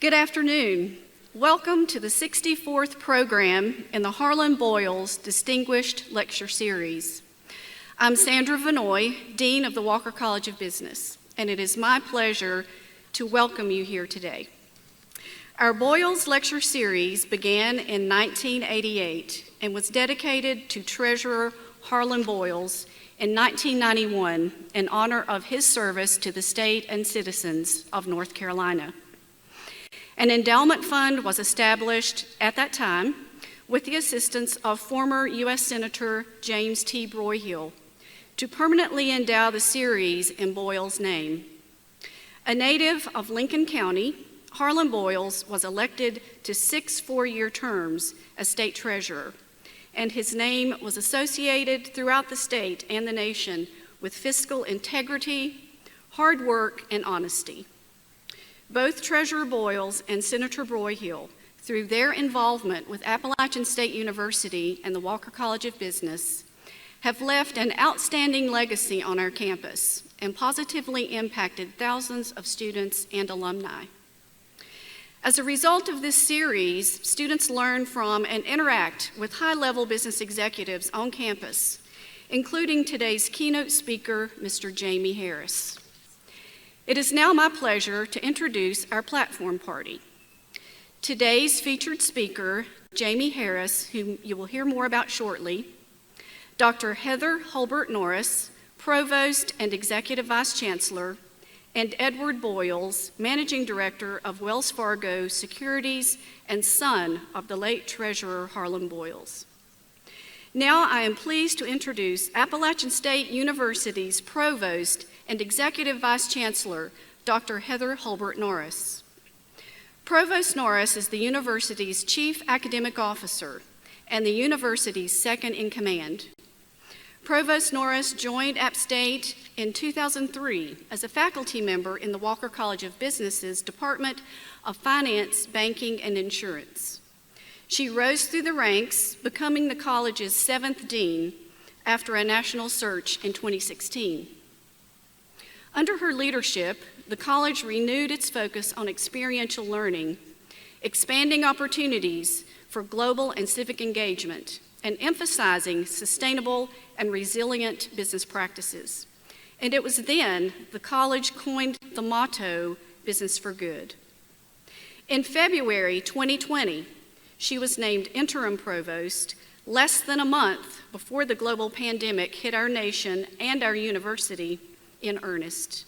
Good afternoon. Welcome to the 64th program in the Harlan Boyles Distinguished Lecture Series. I'm Sandra Vanoy, Dean of the Walker College of Business, and it is my pleasure to welcome you here today. Our Boyles Lecture Series began in 1988 and was dedicated to Treasurer Harlan Boyles in 1991 in honor of his service to the state and citizens of North Carolina. An endowment fund was established at that time with the assistance of former U.S. Senator James T. Broyhill to permanently endow the series in Boyles' name. A native of Lincoln County, Harlan Boyles was elected to 6 four-year terms as state treasurer, and his name was associated throughout the state and the nation with fiscal integrity, hard work, and honesty. Both Treasurer Boyles and Senator Broyhill, through their involvement with Appalachian State University and the Walker College of Business, have left an outstanding legacy on our campus and positively impacted thousands of students and alumni. As a result of this series, students learn from and interact with high-level business executives on campus, including today's keynote speaker, Mr. Jamie Harris. It is now my pleasure to introduce our platform party. Today's featured speaker, Jamie Harris, whom you will hear more about shortly, Dr. Heather Holbert Norris, Provost and Executive Vice Chancellor, and Edward Boyles, Managing Director of Wells Fargo Securities and son of the late Treasurer Harlan Boyles. Now I am pleased to introduce Appalachian State University's Provost and Executive Vice Chancellor, Dr. Heather Holbert Norris. Provost Norris is the university's Chief Academic Officer and the university's second in command. Provost Norris joined App State in 2003 as a faculty member in the Walker College of Business's Department of Finance, Banking, and Insurance. She rose through the ranks, becoming the college's 7th dean after a national search in 2016. Under her leadership, the college renewed its focus on experiential learning, expanding opportunities for global and civic engagement, and emphasizing sustainable and resilient business practices. And it was then the college coined the motto, Business for Good. In February 2020, she was named interim provost less than a month before the global pandemic hit our nation and our university in earnest.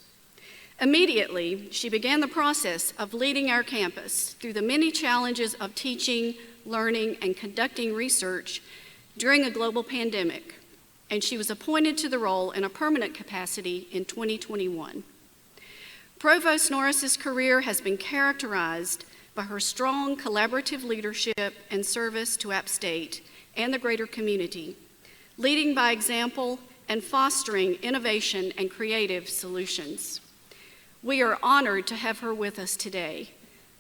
Immediately, she began the process of leading our campus through the many challenges of teaching, learning, and conducting research during a global pandemic, and she was appointed to the role in a permanent capacity in 2021. Provost Norris's career has been characterized by her strong collaborative leadership and service to App State and the greater community, leading by example and fostering innovation and creative solutions. We are honored to have her with us today.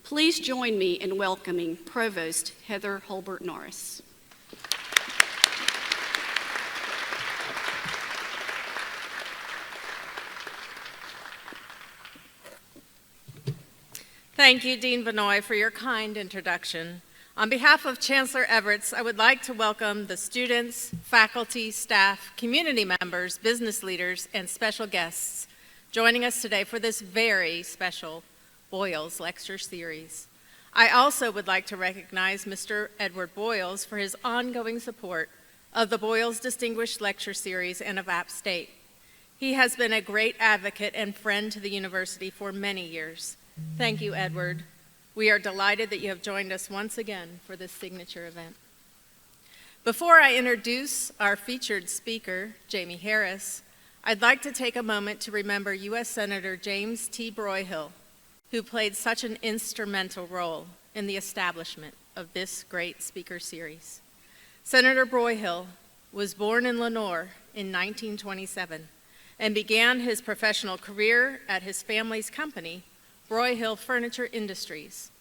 Please join me in welcoming Provost Heather Holbert Norris. Thank you, Dean Vanoy, for your kind introduction. On behalf of Chancellor Everts, I would like to welcome the students, faculty, staff, community members, business leaders, and special guests joining us today for this very special Boyles Lecture Series. I also would like to recognize Mr. Edward Boyles for his ongoing support of the Boyles Distinguished Lecture Series and of App State. He has been a great advocate and friend to the university for many years. Thank you, Edward. We are delighted that you have joined us once again for this signature event. Before I introduce our featured speaker, Jamie Harris, I'd like to take a moment to remember U.S. Senator James T. Broyhill, who played such an instrumental role in the establishment of this great speaker series. Senator Broyhill was born in Lenoir in 1927 and began his professional career at his family's company, Broyhill Furniture Industries.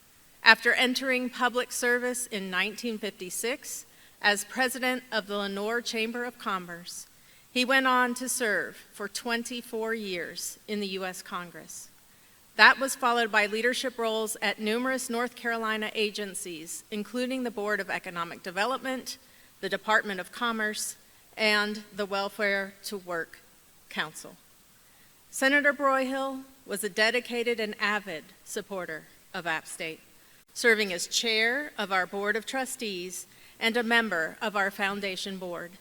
After entering public service in 1956 as president of the Lenoir Chamber of Commerce, he went on to serve for 24 years in the U.S. Congress. That was followed by leadership roles at numerous North Carolina agencies, including the Board of Economic Development, the Department of Commerce, and the Welfare to Work Council. Senator Broyhill was a dedicated and avid supporter of App State, serving as chair of our Board of Trustees and a member of our foundation board.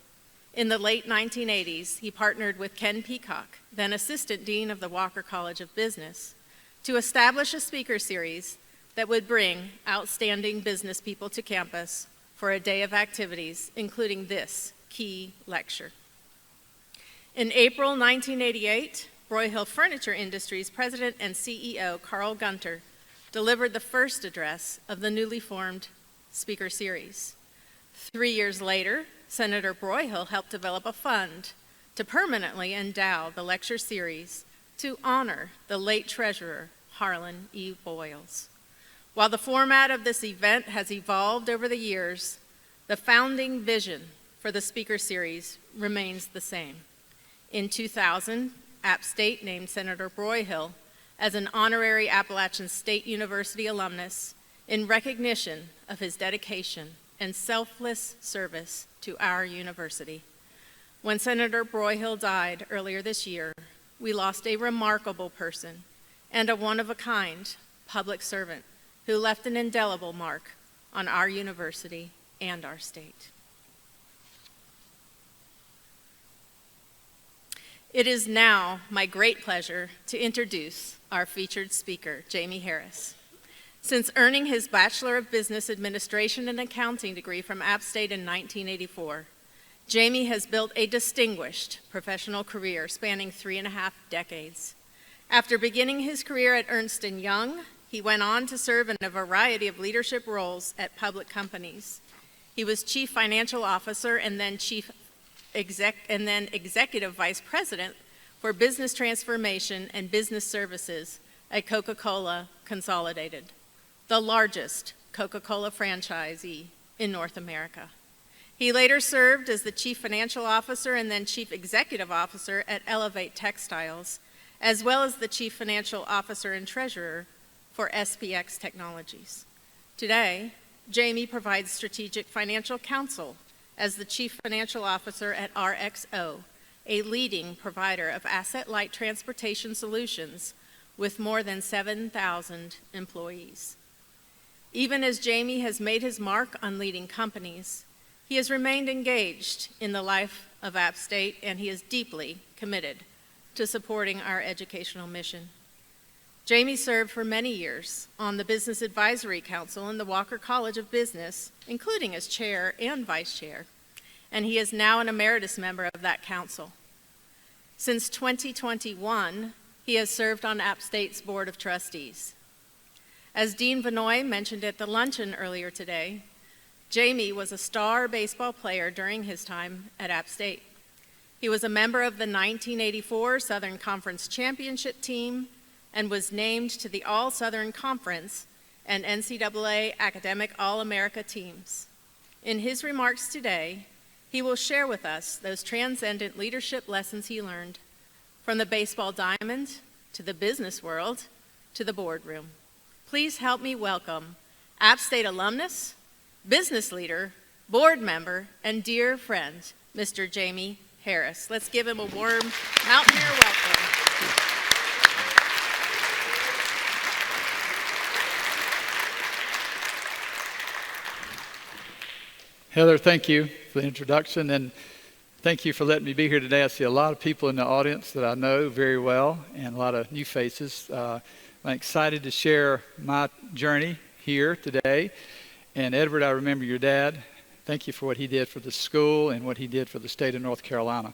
In the late 1980s, he partnered with Ken Peacock, then Assistant Dean of the Walker College of Business, to establish a speaker series that would bring outstanding business people to campus for a day of activities, including this key lecture. In April 1988, Broyhill Furniture Industries President and CEO Carl Gunter delivered the first address of the newly formed speaker series. 3 years later, Senator Broyhill helped develop a fund to permanently endow the lecture series to honor the late treasurer, Harlan E. Boyles. While the format of this event has evolved over the years, the founding vision for the speaker series remains the same. In 2000, App State named Senator Broyhill as an honorary Appalachian State University alumnus in recognition of his dedication and selfless service to our university. When Senator Broyhill died earlier this year, we lost a remarkable person and a one-of-a-kind public servant who left an indelible mark on our university and our state. It is now my great pleasure to introduce our featured speaker, Jamie Harris. Since earning his Bachelor of Business Administration and Accounting degree from App State in 1984, Jamie has built a distinguished professional career spanning 3.5 decades. After beginning his career at Ernst & Young, he went on to serve in a variety of leadership roles at public companies. He was Chief Financial Officer and then Executive Vice President for Business Transformation and Business Services at Coca-Cola Consolidated, the largest Coca-Cola franchisee in North America. He later served as the Chief Financial Officer and then Chief Executive Officer at Elevate Textiles, as well as the Chief Financial Officer and Treasurer for SPX Technologies. Today, Jamie provides strategic financial counsel as the Chief Financial Officer at RXO, a leading provider of asset-light transportation solutions with more than 7,000 employees. Even as Jamie has made his mark on leading companies, he has remained engaged in the life of App State, and he is deeply committed to supporting our educational mission. Jamie served for many years on the Business Advisory Council in the Walker College of Business, including as chair and vice chair, and he is now an emeritus member of that council. Since 2021, he has served on App State's Board of Trustees. As Dean Vanoy mentioned at the luncheon earlier today, Jamie was a star baseball player during his time at App State. He was a member of the 1984 Southern Conference Championship team and was named to the All-Southern Conference and NCAA Academic All-America teams. In his remarks today, he will share with us those transcendent leadership lessons he learned from the baseball diamond to the business world to the boardroom. Please help me welcome App State alumnus, business leader, board member, and dear friend, Mr. Jamie Harris. Let's give him a warm Mountaineer welcome. Heather, thank you for the introduction, and thank you for letting me be here today. I see a lot of people in the audience that I know very well and a lot of new faces. I'm excited to share my journey here today. And Edward, I remember your dad. Thank you for what he did for the school and what he did for the state of North Carolina.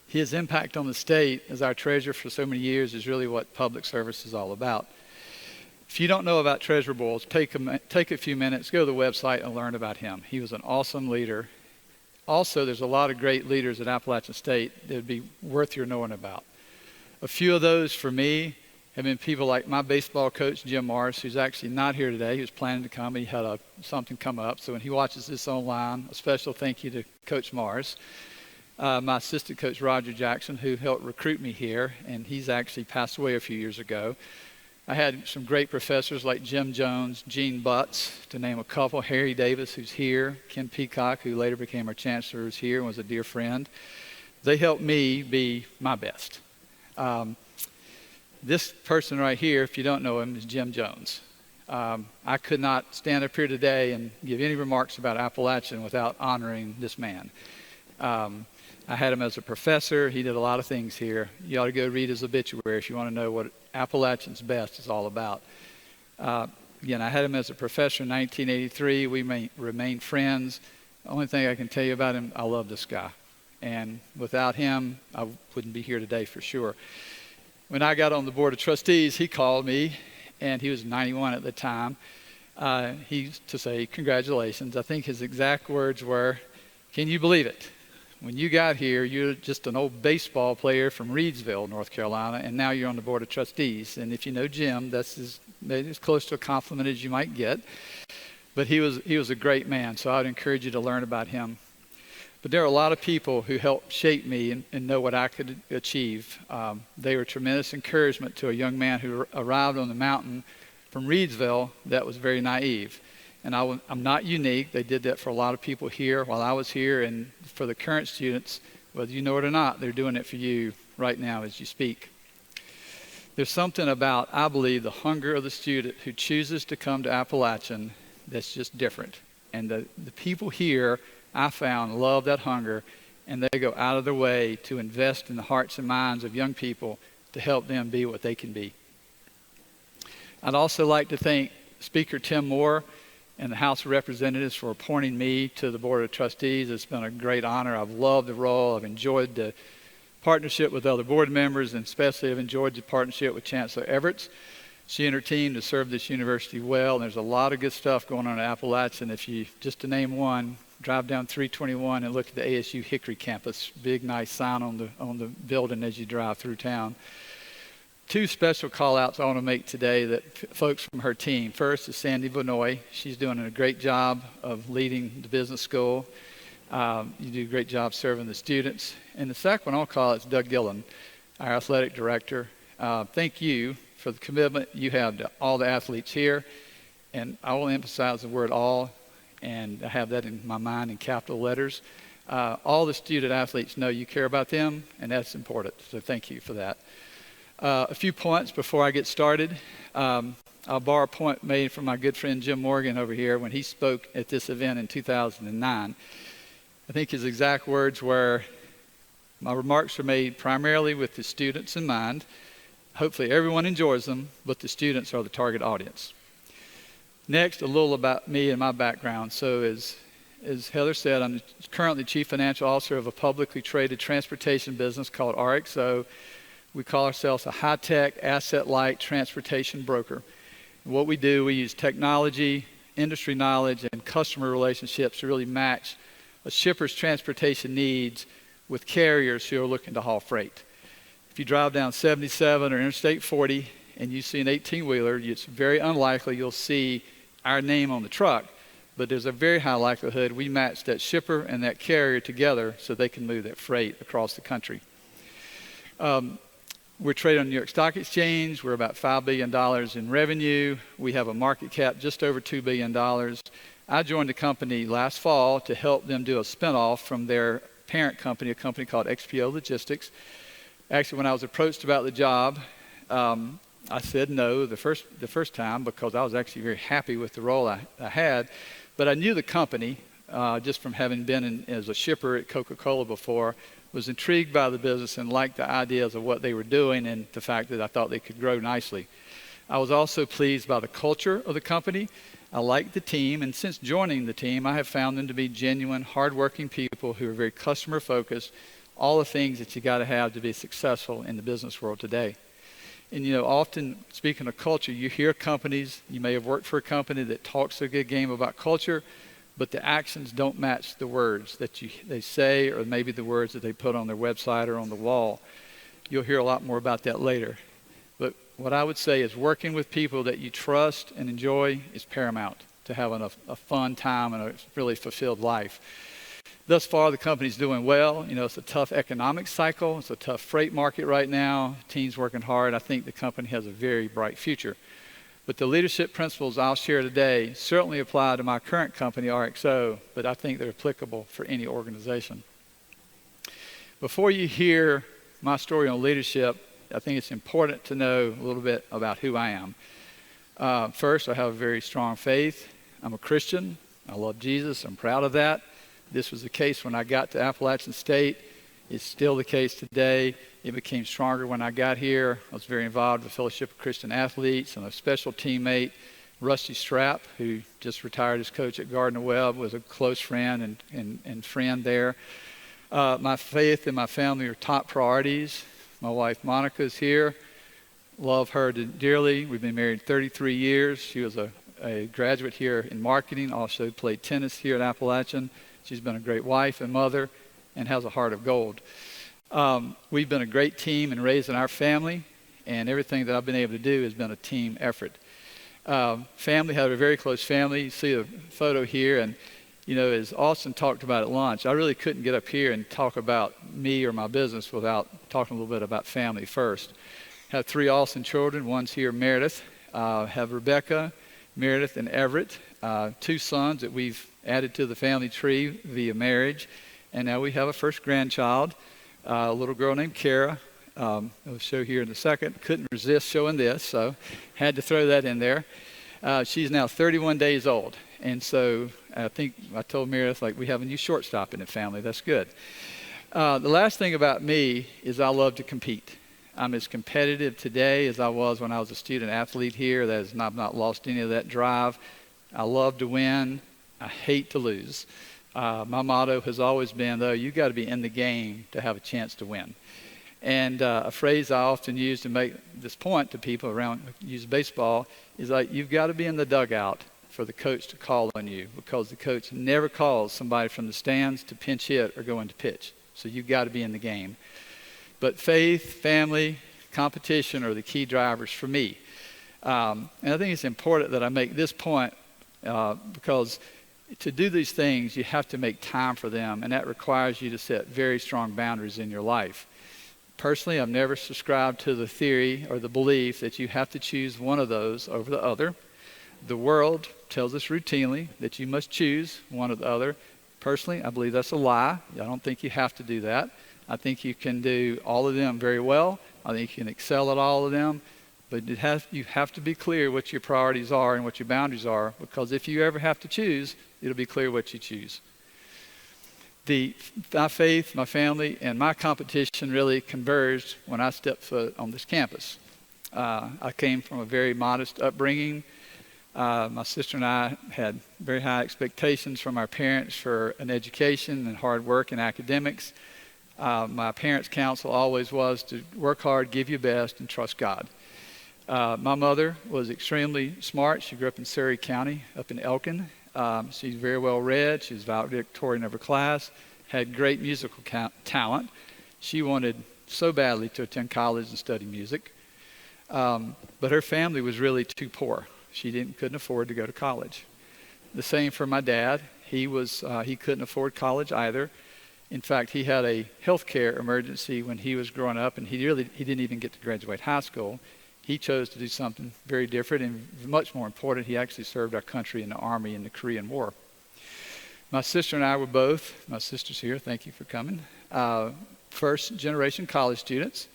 His impact on the state as our treasurer for so many years is really what public service is all about. If you don't know about Treasurer Boyles, take a few minutes, go to the website and learn about him. He was an awesome leader. Also, there's a lot of great leaders at Appalachian State that would be worth your knowing about. A few of those for me have been people like my baseball coach, Jim Morris, who's actually not here today. He was planning to come. He had something come up. So when he watches this online, a special thank you to Coach Morris. my assistant coach, Roger Jackson, who helped recruit me here, and he's actually passed away a few years ago. I had some great professors like Jim Jones, Gene Butts, to name a couple, Harry Davis, who's here, Ken Peacock, who later became our chancellor, who's here and was a dear friend. They helped me be my best. This person right here, if you don't know him, is Jim Jones. I could not stand up here today and give any remarks about Appalachian without honoring this man. I had him as a professor. He did a lot of things here. You ought to go read his obituary if you want to know what Appalachian's best is all about. Again, I had him as a professor in 1983. We remained friends. The only thing I can tell you about him, I love this guy. And without him, I wouldn't be here today for sure. When I got on the board of trustees, he called me, and he was 91 at the time. To say, congratulations. I think his exact words were, can you believe it? When you got here, you're just an old baseball player from Reidsville, North Carolina, and now you're on the board of trustees. And if you know Jim, that's as close to a compliment as you might get. But he was a great man, so I would encourage you to learn about him. But there are a lot of people who helped shape me and know what I could achieve. They were tremendous encouragement to a young man who arrived on the mountain from Reidsville that was very naive. And I'm not unique. They did that for a lot of people here while I was here. And for the current students, whether you know it or not, they're doing it for you right now as you speak. There's something about, I believe, the hunger of the student who chooses to come to Appalachian that's just different. And the people here, I found, love that hunger, and they go out of their way to invest in the hearts and minds of young people to help them be what they can be. I'd also like to thank Speaker Tim Moore and the House of Representatives for appointing me to the Board of Trustees. It's been a great honor. I've loved the role. I've enjoyed the partnership with other board members, and especially I've enjoyed the partnership with Chancellor Everett. She and her team to serve this university well, and there's a lot of good stuff going on at Appalachian. If you, just to name one, drive down 321 and look at the ASU Hickory campus. Big, nice sign on the building as you drive through town. Two special call-outs I want to make today that folks from her team. First is Sandy Vanoy. She's doing a great job of leading the business school. You do a great job serving the students. And the second one I'll call is Doug Gillen, our athletic director. Thank you for the commitment you have to all the athletes here. And I will emphasize the word all, and I have that in my mind in capital letters. All the student athletes know you care about them, and that's important. So thank you for that. A few points before I get started. I'll borrow a point made from my good friend Jim Morgan over here when he spoke at this event in 2009. I think his exact words were, my remarks are made primarily with the students in mind. Hopefully everyone enjoys them, but the students are the target audience. Next, a little about me and my background. So as Heather said, I'm currently Chief Financial Officer of a publicly traded transportation business called RXO. We call ourselves a high-tech, asset-light transportation broker. What we do, we use technology, industry knowledge, and customer relationships to really match a shipper's transportation needs with carriers who are looking to haul freight. If you drive down 77 or Interstate 40 and you see an 18-wheeler, it's very unlikely you'll see our name on the truck, but there's a very high likelihood we match that shipper and that carrier together so they can move that freight across the country. We're traded on the New York Stock Exchange. We're about $5 billion in revenue. We have a market cap just over $2 billion. I joined the company last fall to help them do a spinoff from their parent company, a company called XPO Logistics. Actually, when I was approached about the job, I said no the first time because I was actually very happy with the role I had. But I knew the company just from having been as a shipper at Coca-Cola before, was intrigued by the business and liked the ideas of what they were doing and the fact that I thought they could grow nicely. I was also pleased by the culture of the company. I liked the team, and since joining the team, I have found them to be genuine, hardworking people who are very customer-focused, all the things that you got to have to be successful in the business world today. And you know, often speaking of culture, you hear companies, you may have worked for a company that talks a good game about culture, but the actions don't match the words that they say, or maybe the words that they put on their website or on the wall. You'll hear a lot more about that later. But what I would say is working with people that you trust and enjoy is paramount to having a fun time and a really fulfilled life. Thus far, the company's doing well. You know, it's a tough economic cycle. It's a tough freight market right now. Team's working hard. I think the company has a very bright future. But the leadership principles I'll share today certainly apply to my current company, RXO, but I think they're applicable for any organization. Before you hear my story on leadership, I think it's important to know a little bit about who I am. First, I have a very strong faith. I'm a Christian. I love Jesus. I'm proud of that. This was the case when I got to Appalachian State. It's still the case today. It became stronger when I got here. I was very involved with the Fellowship of Christian Athletes, and a special teammate, Rusty Strapp, who just retired as coach at Gardner Webb, was a close friend and friend there. My faith and my family are top priorities. My wife Monica is here. Love her dearly. We've been married 33 years. She was a graduate here in marketing, also played tennis here at Appalachian. She's been a great wife and mother and has a heart of gold. We've been a great team in raising our family, and everything that I've been able to do has been a team effort. Family, had a very close family. You see a photo here, and you know, as Austin talked about at lunch, I really couldn't get up here and talk about me or my business without talking a little bit about family first. Have 3 awesome children. One's here, Meredith. Have Rebecca, Meredith, and Everett. 2 sons that we've added to the family tree via marriage. And now we have a first grandchild, a little girl named Kara. I'll show here in a second. Couldn't resist showing this, so had to throw that in there. She's now 31 days old. And so I think I told Meredith, like, we have a new shortstop in the family. That's good. The last thing about me is I love to compete. I'm as competitive today as I was when I was a student athlete here. I've not lost any of that drive. I love to win. I hate to lose. My motto has always been, though, you got to be in the game to have a chance to win. And a phrase I often use to make this point to people around, use baseball, is like, you've got to be in the dugout for the coach to call on you, because the coach never calls somebody from the stands to pinch hit or go into pitch. So you've got to be in the game. But faith, family, competition are the key drivers for me. And I think it's important that I make this point because to do these things, you have to make time for them, and that requires you to set very strong boundaries in your life. Personally, I've never subscribed to the theory or the belief that you have to choose one of those over the other. The world tells us routinely that you must choose one or the other. Personally, I believe that's a lie. I don't think you have to do that. I think you can do all of them very well. I think you can excel at all of them. But you have to be clear what your priorities are and what your boundaries are, because if you ever have to choose, it'll be clear what you choose. My faith, my family, and my competition really converged when I stepped foot on this campus. I came from a very modest upbringing. My sister and I had very high expectations from our parents for an education and hard work in academics. My parents' counsel always was to work hard, give your best, and trust God. My mother was extremely smart. She grew up in Surrey County, up in Elkin. She's very well read. She was valedictorian of her class, had great musical talent. She wanted so badly to attend college and study music. But her family was really too poor. She couldn't afford to go to college. The same for my dad. He couldn't afford college either. In fact, he had a health care emergency when he was growing up, and he didn't even get to graduate high school. He chose to do something very different, and much more important, he actually served our country in the Army in the Korean War. My sister and I were both, my sister's here, thank you for coming, first generation college students.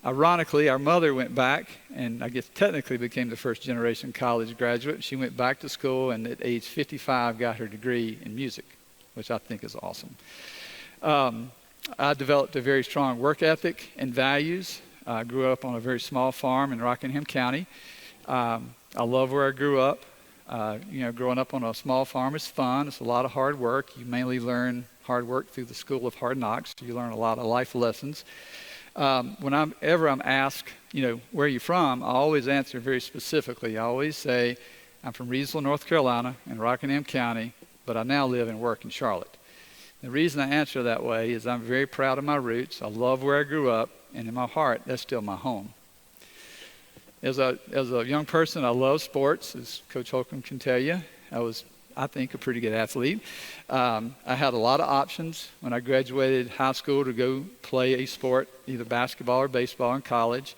Ironically, our mother went back and I guess technically became the first generation college graduate. She went back to school and at age 55 got her degree in music, which I think is awesome. I developed a very strong work ethic and values. I grew up on a very small farm in Rockingham County. I love where I grew up. Growing up on a small farm is fun. It's a lot of hard work. You mainly learn hard work through the School of Hard Knocks. You learn a lot of life lessons. Whenever I'm asked, where are you from, I always answer very specifically. I always say, I'm from Reidsville, North Carolina, in Rockingham County, but I now live and work in Charlotte. The reason I answer that way is I'm very proud of my roots. I love where I grew up, and in my heart, that's still my home. As a young person, I love sports, as Coach Holcomb can tell you. I think, a pretty good athlete. I had a lot of options when I graduated high school to go play a sport, either basketball or baseball in college,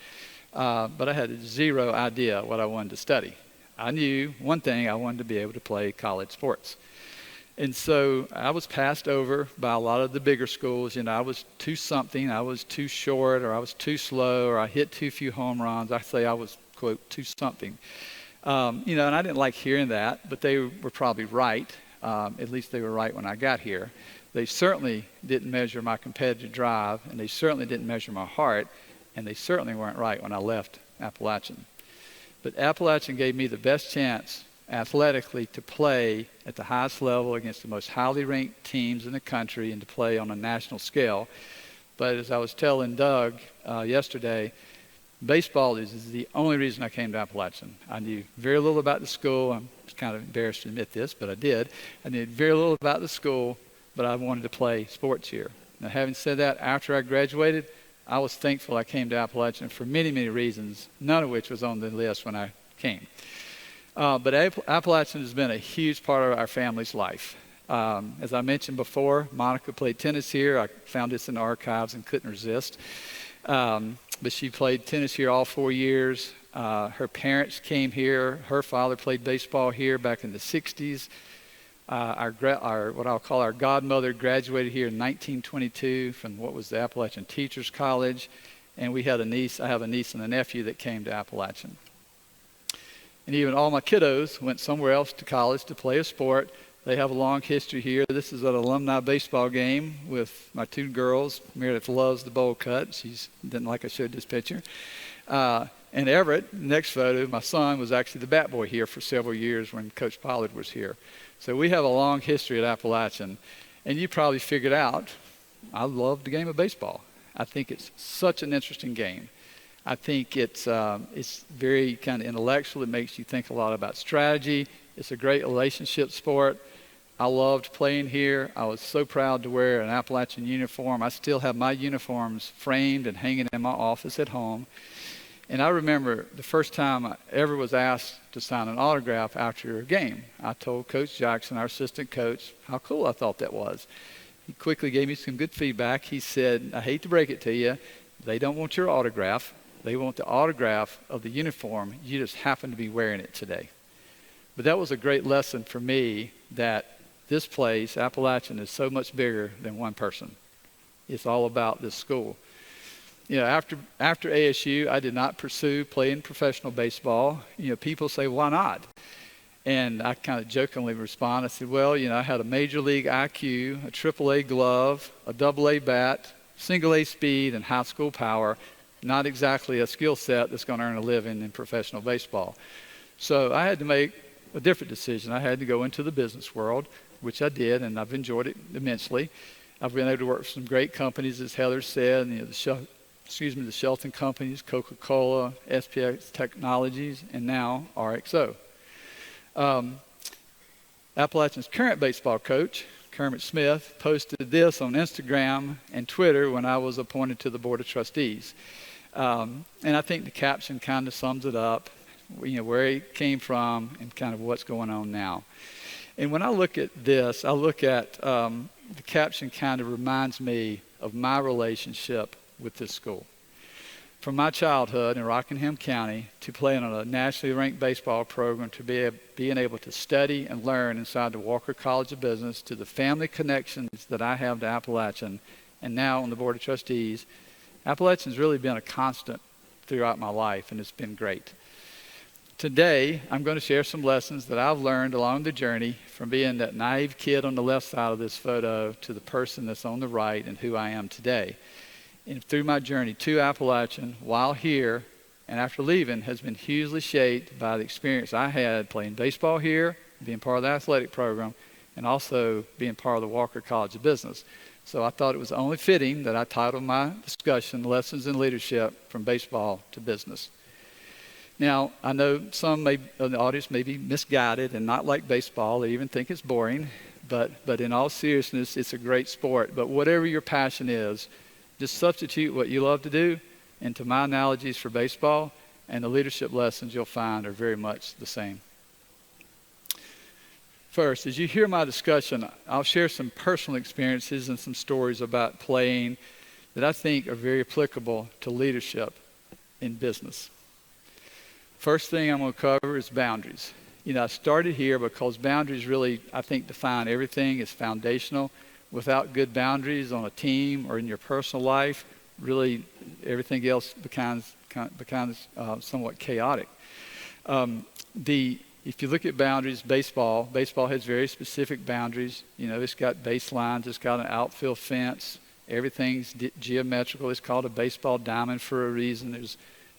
but I had zero idea what I wanted to study. I knew one thing: I wanted to be able to play college sports. And so I was passed over by a lot of the bigger schools. I was too something, I was too short, or I was too slow, or I hit too few home runs. I say I was, quote, too something. And I didn't like hearing that, but they were probably right. At least they were right when I got here. They certainly didn't measure my competitive drive, and they certainly didn't measure my heart, and they certainly weren't right when I left Appalachian. But Appalachian gave me the best chance athletically to play at the highest level against the most highly ranked teams in the country and to play on a national scale. But as I was telling Doug yesterday, baseball is the only reason I came to Appalachian. I knew very little about the school. I'm kind of embarrassed to admit this, but I did. I knew very little about the school, but I wanted to play sports here. Now, having said that, after I graduated, I was thankful I came to Appalachian for many, many reasons, none of which was on the list when I came. But Appalachian has been a huge part of our family's life. As I mentioned before, Monica played tennis here. I found this in the archives and couldn't resist. But she played tennis here all 4 years. Her parents came here. Her father played baseball here back in the 60s. What I'll call our godmother graduated here in 1922 from what was the Appalachian Teachers College. And we had I have a niece and a nephew that came to Appalachian. And even all my kiddos went somewhere else to college to play a sport. They have a long history here. This is an alumni baseball game with my two girls. Meredith loves the bowl cut. She didn't like I showed this picture. And Everett, next photo, my son was actually the bat boy here for several years when Coach Pollard was here. So we have a long history at Appalachian. And you probably figured out, I love the game of baseball. I think it's such an interesting game. I think it's very kind of intellectual. It makes you think a lot about strategy. It's a great relationship sport. I loved playing here. I was so proud to wear an Appalachian uniform. I still have my uniforms framed and hanging in my office at home. And I remember the first time I ever was asked to sign an autograph after a game. I told Coach Jackson, our assistant coach, how cool I thought that was. He quickly gave me some good feedback. He said, I hate to break it to you, they don't want your autograph. They want the autograph of the uniform. You just happen to be wearing it today. But that was a great lesson for me that this place, Appalachian, is so much bigger than one person. It's all about this school. After ASU, I did not pursue playing professional baseball. People say, why not? And I kind of jokingly respond. I said, well, I had a major league IQ, a AAA glove, a AA bat, single A speed, and high school power. Not exactly a skill set that's going to earn a living in professional baseball. So I had to make a different decision. I had to go into the business world, which I did, and I've enjoyed it immensely. I've been able to work for some great companies, as Heather said, the Shelton companies, Coca-Cola, SPX Technologies, and now RXO. Appalachian's current baseball coach, Kermit Smith, posted this on Instagram and Twitter when I was appointed to the Board of Trustees. And I think the caption kind of sums it up, where he came from and kind of what's going on now. And when I look at this, I look at the caption kind of reminds me of my relationship with this school. From my childhood in Rockingham County to playing on a nationally ranked baseball program to being able to study and learn inside the Walker College of Business to the family connections that I have to Appalachian and now on the Board of Trustees, Appalachian's really been a constant throughout my life, and it's been great. Today, I'm going to share some lessons that I've learned along the journey from being that naive kid on the left side of this photo to the person that's on the right and who I am today. And through my journey to Appalachian, while here and after leaving, has been hugely shaped by the experience I had playing baseball here, being part of the athletic program, and also being part of the Walker College of Business. So I thought it was only fitting that I titled my discussion, Lessons in Leadership from Baseball to Business. Now, I know some in the audience may be misguided and not like baseball. They even think it's boring. But in all seriousness, it's a great sport. But whatever your passion is, just substitute what you love to do into my analogies for baseball, and the leadership lessons you'll find are very much the same. First, as you hear my discussion, I'll share some personal experiences and some stories about playing that I think are very applicable to leadership in business. First thing I'm going to cover is boundaries. I started here because boundaries really, I think, define everything. It's foundational. Without good boundaries on a team or in your personal life, really everything else becomes somewhat chaotic. If you look at boundaries, baseball has very specific boundaries. It's got baselines, it's got an outfield fence, everything's geometrical. It's called a baseball diamond for a reason. There's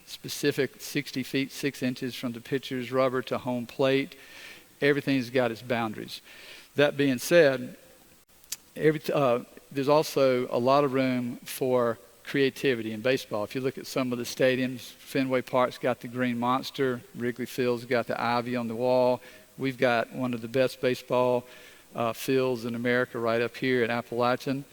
specific 60 feet, 6 inches from the pitcher's rubber to home plate. Everything's got its boundaries. That being said, there's also a lot of room for creativity in baseball. If you look at some of the stadiums, Fenway Park's got the green monster, Wrigley Field's got the ivy on the wall. We've got one of the best baseball fields in America right up here at Appalachian.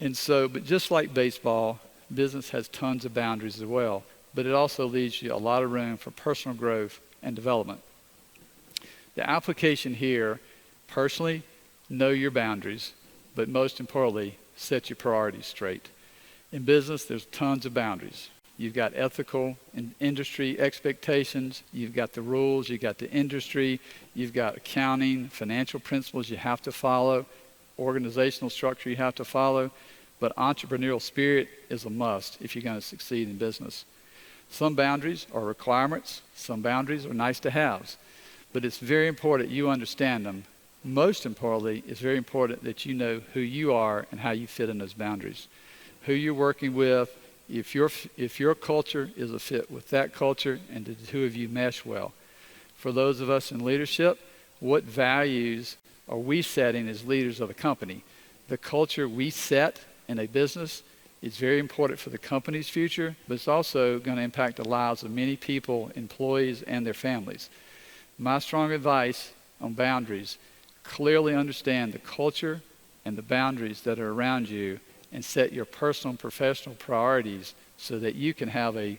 And so, but just like baseball, business has tons of boundaries as well. But it also leaves you a lot of room for personal growth and development. The application here, personally, know your boundaries, but most importantly, set your priorities straight. In business, there's tons of boundaries. You've got ethical and industry expectations, you've got the rules, you've got the industry, you've got accounting, financial principles you have to follow, organizational structure you have to follow, but entrepreneurial spirit is a must if you're going to succeed in business. Some boundaries are requirements, some boundaries are nice to haves, but it's very important you understand them. Most importantly, it's very important that you know who you are and how you fit in those boundaries. Who you're working with, if your culture is a fit with that culture, and the two of you mesh well. For those of us in leadership, what values are we setting as leaders of a company? The culture we set in a business is very important for the company's future, but it's also going to impact the lives of many people, employees, and their families. My strong advice on boundaries: clearly understand the culture and the boundaries that are around you, and set your personal and professional priorities so that you can have a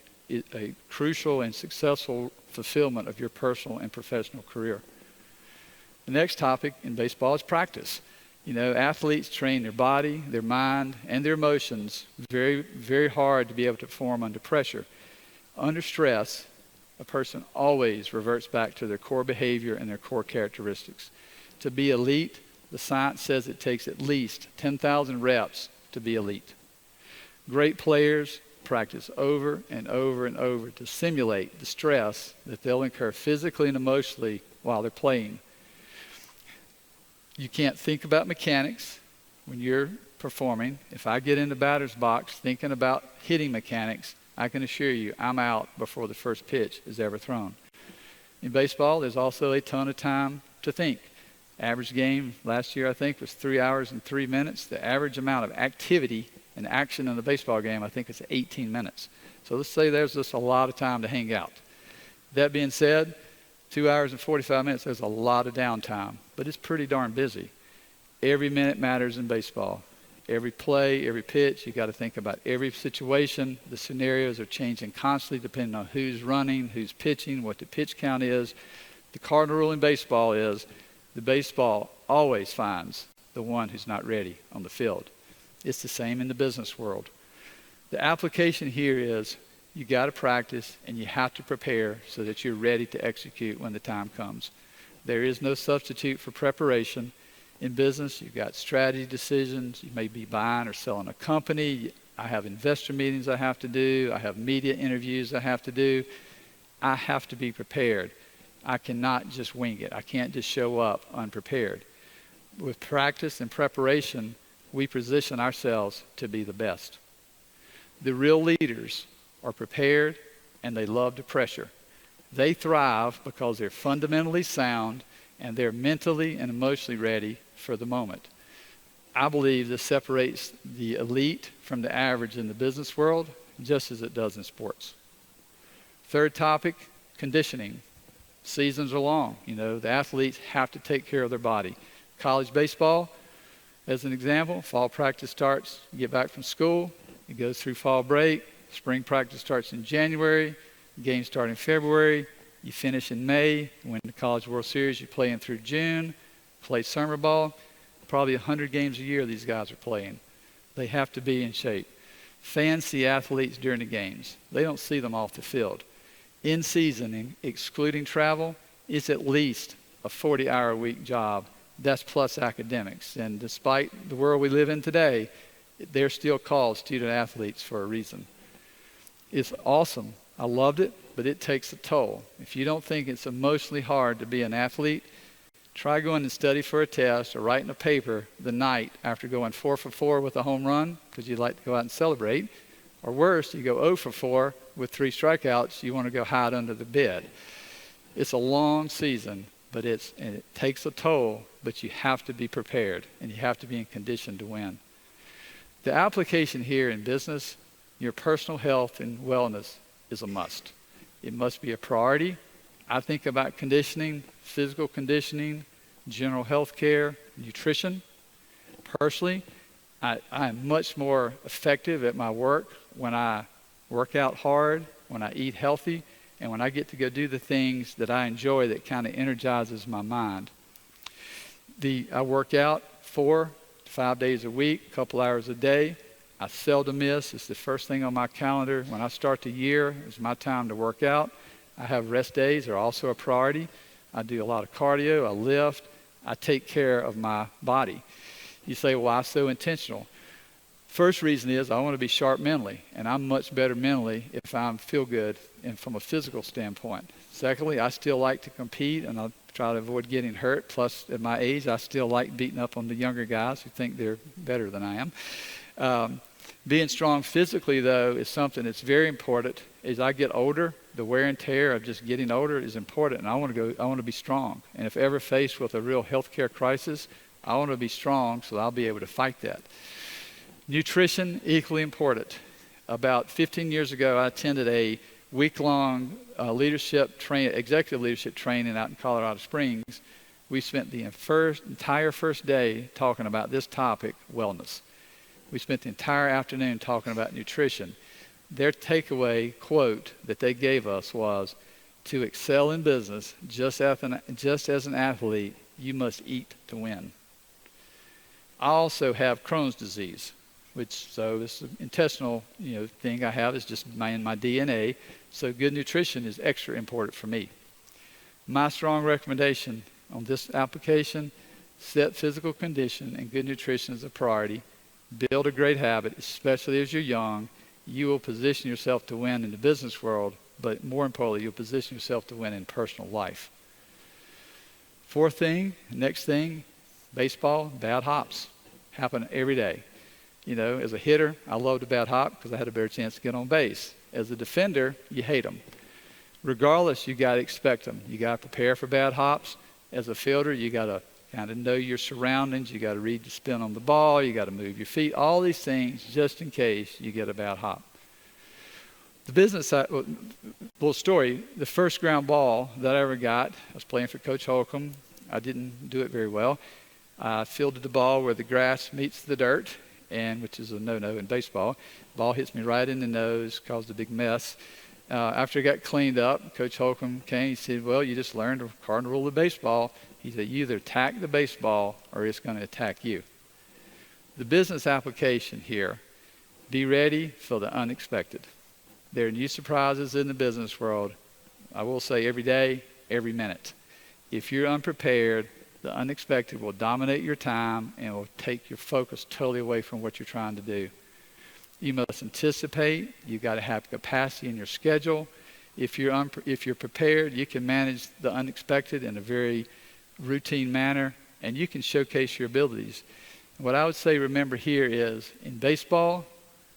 crucial and successful fulfillment of your personal and professional career. The next topic in baseball is practice. Athletes train their body, their mind, and their emotions very, very hard to be able to perform under pressure. Under stress, a person always reverts back to their core behavior and their core characteristics. To be elite, the science says it takes at least 10,000 reps to be elite. Great players practice over and over and over to simulate the stress that they'll incur physically and emotionally while they're playing. You can't think about mechanics when you're performing. If I get in the batter's box thinking about hitting mechanics, I can assure you I'm out before the first pitch is ever thrown. In baseball, there's also a ton of time to think. Average game last year, I think, was 3 hours and 3 minutes. The average amount of activity and action in the baseball game, I think, is 18 minutes. So let's say there's just a lot of time to hang out. That being said, 2 hours and 45 minutes, there's a lot of downtime, but it's pretty darn busy. Every minute matters in baseball. Every play, every pitch, you got to think about every situation. The scenarios are changing constantly depending on who's running, who's pitching, what the pitch count is. The cardinal rule in baseball is the baseball always finds the one who's not ready on the field. It's the same in the business world. The application here is you got to practice and you have to prepare so that you're ready to execute when the time comes. There is no substitute for preparation. In business, you've got strategy decisions. You may be buying or selling a company. I have investor meetings I have to do. I have media interviews I have to do. I have to be prepared. I cannot just wing it. I can't just show up unprepared. With practice and preparation, we position ourselves to be the best. The real leaders are prepared and they love the pressure. They thrive because they're fundamentally sound and they're mentally and emotionally ready for the moment. I believe this separates the elite from the average in the business world just as it does in sports. Third topic, conditioning. Seasons are long. The athletes have to take care of their body. College baseball, as an example, fall practice starts, you get back from school, it goes through fall break, spring practice starts in January, games start in February, you finish in May, win the College World Series, you play in through June, play summer ball, probably 100 games a year these guys are playing. They have to be in shape. Fans see athletes during the games. They don't see them off the field. In season, excluding travel, it's at least a 40-hour-a-week job. That's plus academics. And despite the world we live in today, they're still called student athletes for a reason. It's awesome. I loved it, but it takes a toll. If you don't think it's emotionally hard to be an athlete, try going and study for a test or writing a paper the night after going 4 for 4 with a home run because you'd like to go out and celebrate. Or worse, you go 0 for 4 with 3 strikeouts, you want to go hide under the bed. It's a long season, but it takes a toll, but you have to be prepared and you have to be in condition to win. The application here in business, your personal health and wellness is a must. It must be a priority. I think about conditioning, physical conditioning, general health care, nutrition. Personally, I am much more effective at my work when I work out hard, when I eat healthy, and when I get to go do the things that I enjoy that kind of energizes my mind. I work out 4 to 5 days a week, a couple hours a day. I seldom miss. It's the first thing on my calendar. When I start the year, it's my time to work out. I have rest days are also a priority. I do a lot of cardio. I lift. I take care of my body. You say, why so intentional? First reason is I want to be sharp mentally, and I'm much better mentally if I feel good and from a physical standpoint. Secondly, I still like to compete, and I try to avoid getting hurt. Plus, at my age, I still like beating up on the younger guys who think they're better than I am. Being strong physically, though, is something that's very important. As I get older, the wear and tear of just getting older is important, and I want to be strong. And if ever faced with a real healthcare crisis, I want to be strong so I'll be able to fight that. Nutrition, equally important. About 15 years ago, I attended a week-long executive leadership training out in Colorado Springs. We spent the entire first day talking about this topic, wellness. We spent the entire afternoon talking about nutrition. Their takeaway quote that they gave us was, to excel in business, just as an athlete, you must eat to win. I also have Crohn's disease, so this intestinal thing I have is just in my DNA. So good nutrition is extra important for me. My strong recommendation on this application, set physical condition and good nutrition as a priority. Build a great habit, especially as you're young. You will position yourself to win in the business world, but more importantly, you'll position yourself to win in personal life. Next thing, baseball, bad hops happen every day. As a hitter, I love the bad hop because I had a better chance to get on base. As a defender, you hate them. Regardless, you got to expect them. You got to prepare for bad hops. As a fielder, you got to kind of know your surroundings. You got to read the spin on the ball. You got to move your feet. All these things just in case you get a bad hop. The business side, little story, the first ground ball that I ever got, I was playing for Coach Holcomb. I didn't do it very well. I fielded the ball where the grass meets the dirt, which is a no-no in baseball. Ball hits me right in the nose, caused a big mess. After it got cleaned up, Coach Holcomb came. He said, well, you just learned the cardinal rule of baseball. He said, you either attack the baseball or it's going to attack you. The business application here, be ready for the unexpected. There are new surprises in the business world. I will say every day, every minute. If you're unprepared, the unexpected will dominate your time and will take your focus totally away from what you're trying to do. You must anticipate. You've got to have capacity in your schedule. If you're prepared, you can manage the unexpected in a very routine manner, and you can showcase your abilities. What I would say, remember here is, in baseball,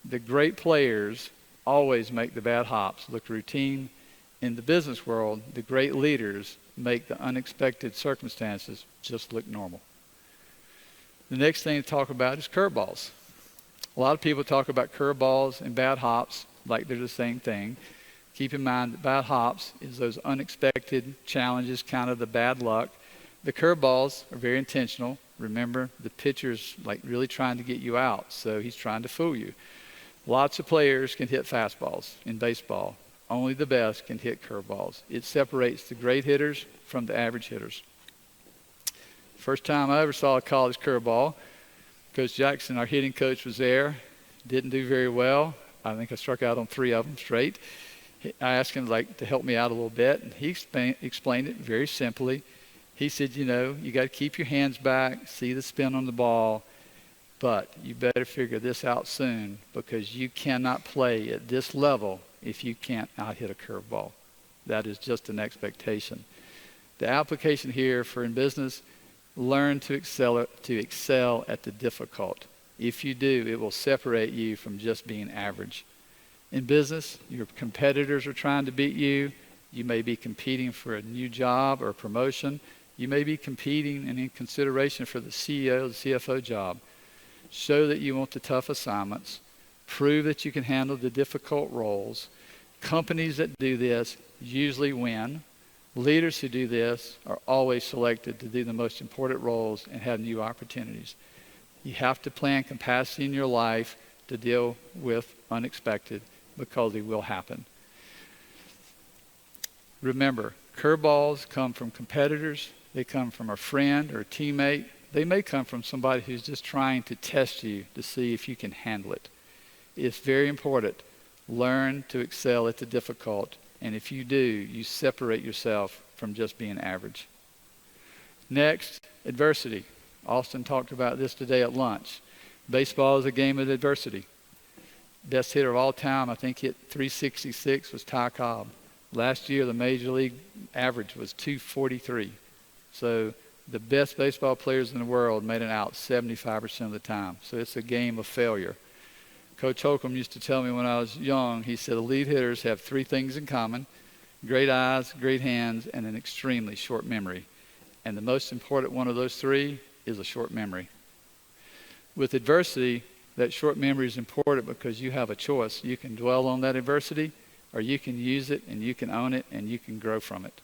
the great players always make the bad hops look routine. In the business world, the great leaders make the unexpected circumstances just look normal. The next thing to talk about is curveballs. A lot of people talk about curveballs and bad hops like they're the same thing. Keep in mind that bad hops is those unexpected challenges, kind of the bad luck. The curveballs are very intentional. Remember, the pitcher's like really trying to get you out, so he's trying to fool you. Lots of players can hit fastballs in baseball. Only the best can hit curveballs. It separates the great hitters from the average hitters. First time I ever saw a college curveball, Coach Jackson, our hitting coach, was there. Didn't do very well. I think I struck out on 3 of them straight. I asked him to help me out a little bit, and he explained it very simply. He said, you got to keep your hands back, see the spin on the ball, but you better figure this out soon because you cannot play at this level if you can't out-hit a curveball. That is just an expectation. The application here for in business, learn to excel at the difficult. If you do, it will separate you from just being average. In business, your competitors are trying to beat you. You may be competing for a new job or a promotion. You may be competing and in consideration for the CEO, the CFO job. Show that you want the tough assignments. Prove that you can handle the difficult roles. Companies that do this usually win. Leaders who do this are always selected to do the most important roles and have new opportunities. You have to plan capacity in your life to deal with unexpected because it will happen. Remember, curveballs come from competitors. They come from a friend or a teammate. They may come from somebody who's just trying to test you to see if you can handle it. It's very important. Learn to excel at the difficult. And if you do, you separate yourself from just being average. Next, adversity. Austin talked about this today at lunch. Baseball is a game of adversity. Best hitter of all time, I think, hit 366 was Ty Cobb. Last year, the major league average was 243. So the best baseball players in the world made it out 75% of the time. So it's a game of failure. Coach Holcomb used to tell me when I was young, he said elite hitters have 3 things in common: great eyes, great hands, and an extremely short memory. And the most important one of those 3 is a short memory. With adversity, that short memory is important because you have a choice. You can dwell on that adversity, or you can use it and you can own it and you can grow from it.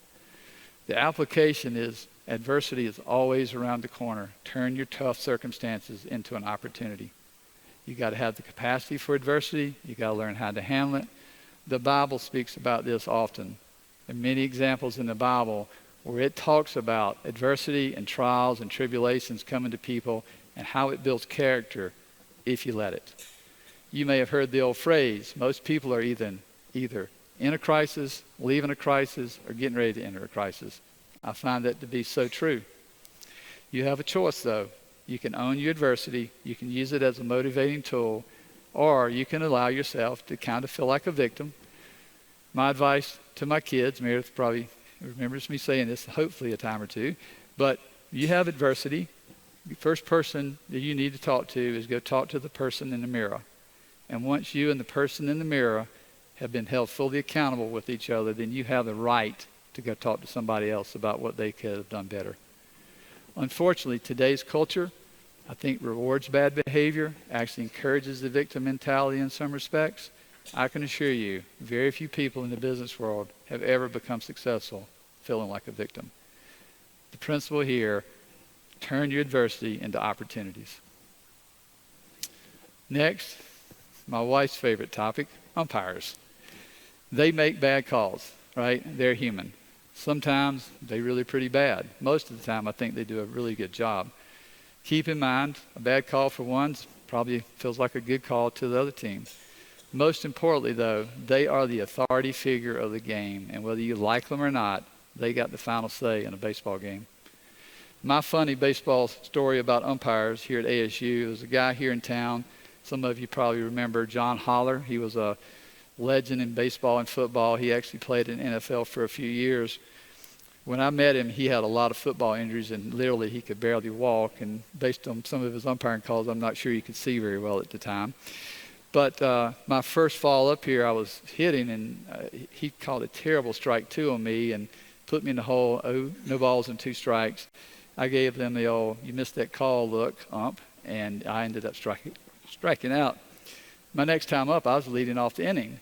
The application is adversity is always around the corner. Turn your tough circumstances into an opportunity. You got to have the capacity for adversity. You got to learn how to handle it. The Bible speaks about this often. There are many examples in the Bible where it talks about adversity and trials and tribulations coming to people and how it builds character if you let it. You may have heard the old phrase, most people are either in a crisis, leaving a crisis, or getting ready to enter a crisis. I find that to be so true. You have a choice, though. You can own your adversity, you can use it as a motivating tool, or you can allow yourself to kind of feel like a victim. My advice to my kids, Meredith probably remembers me saying this hopefully a time or two, but you have adversity. The first person that you need to talk to is go talk to the person in the mirror. And once you and the person in the mirror have been held fully accountable with each other, then you have the right to go talk to somebody else about what they could have done better. Unfortunately, today's culture, I think, rewards bad behavior, actually encourages the victim mentality in some respects. I can assure you, very few people in the business world have ever become successful feeling like a victim. The principle here, turn your adversity into opportunities. Next, my wife's favorite topic, umpires. They make bad calls, right? They're human. Sometimes they're really pretty bad. Most of the time, I think they do a really good job. Keep in mind, a bad call for one probably feels like a good call to the other team. Most importantly, though, they are the authority figure of the game, and whether you like them or not, they got the final say in a baseball game. My funny baseball story about umpires here at ASU, there's a guy here in town, some of you probably remember John Holler. He was a legend in baseball and football. He actually played in NFL for a few years. When I met him, he had a lot of football injuries, and literally he could barely walk. And based on some of his umpiring calls, I'm not sure he could see very well at the time. But my first fall up here, I was hitting, and he called a terrible strike 2 on me and put me in the hole. Oh, no balls and 2 strikes. I gave them the old, you missed that call look, ump, and I ended up striking out. My next time up, I was leading off the inning.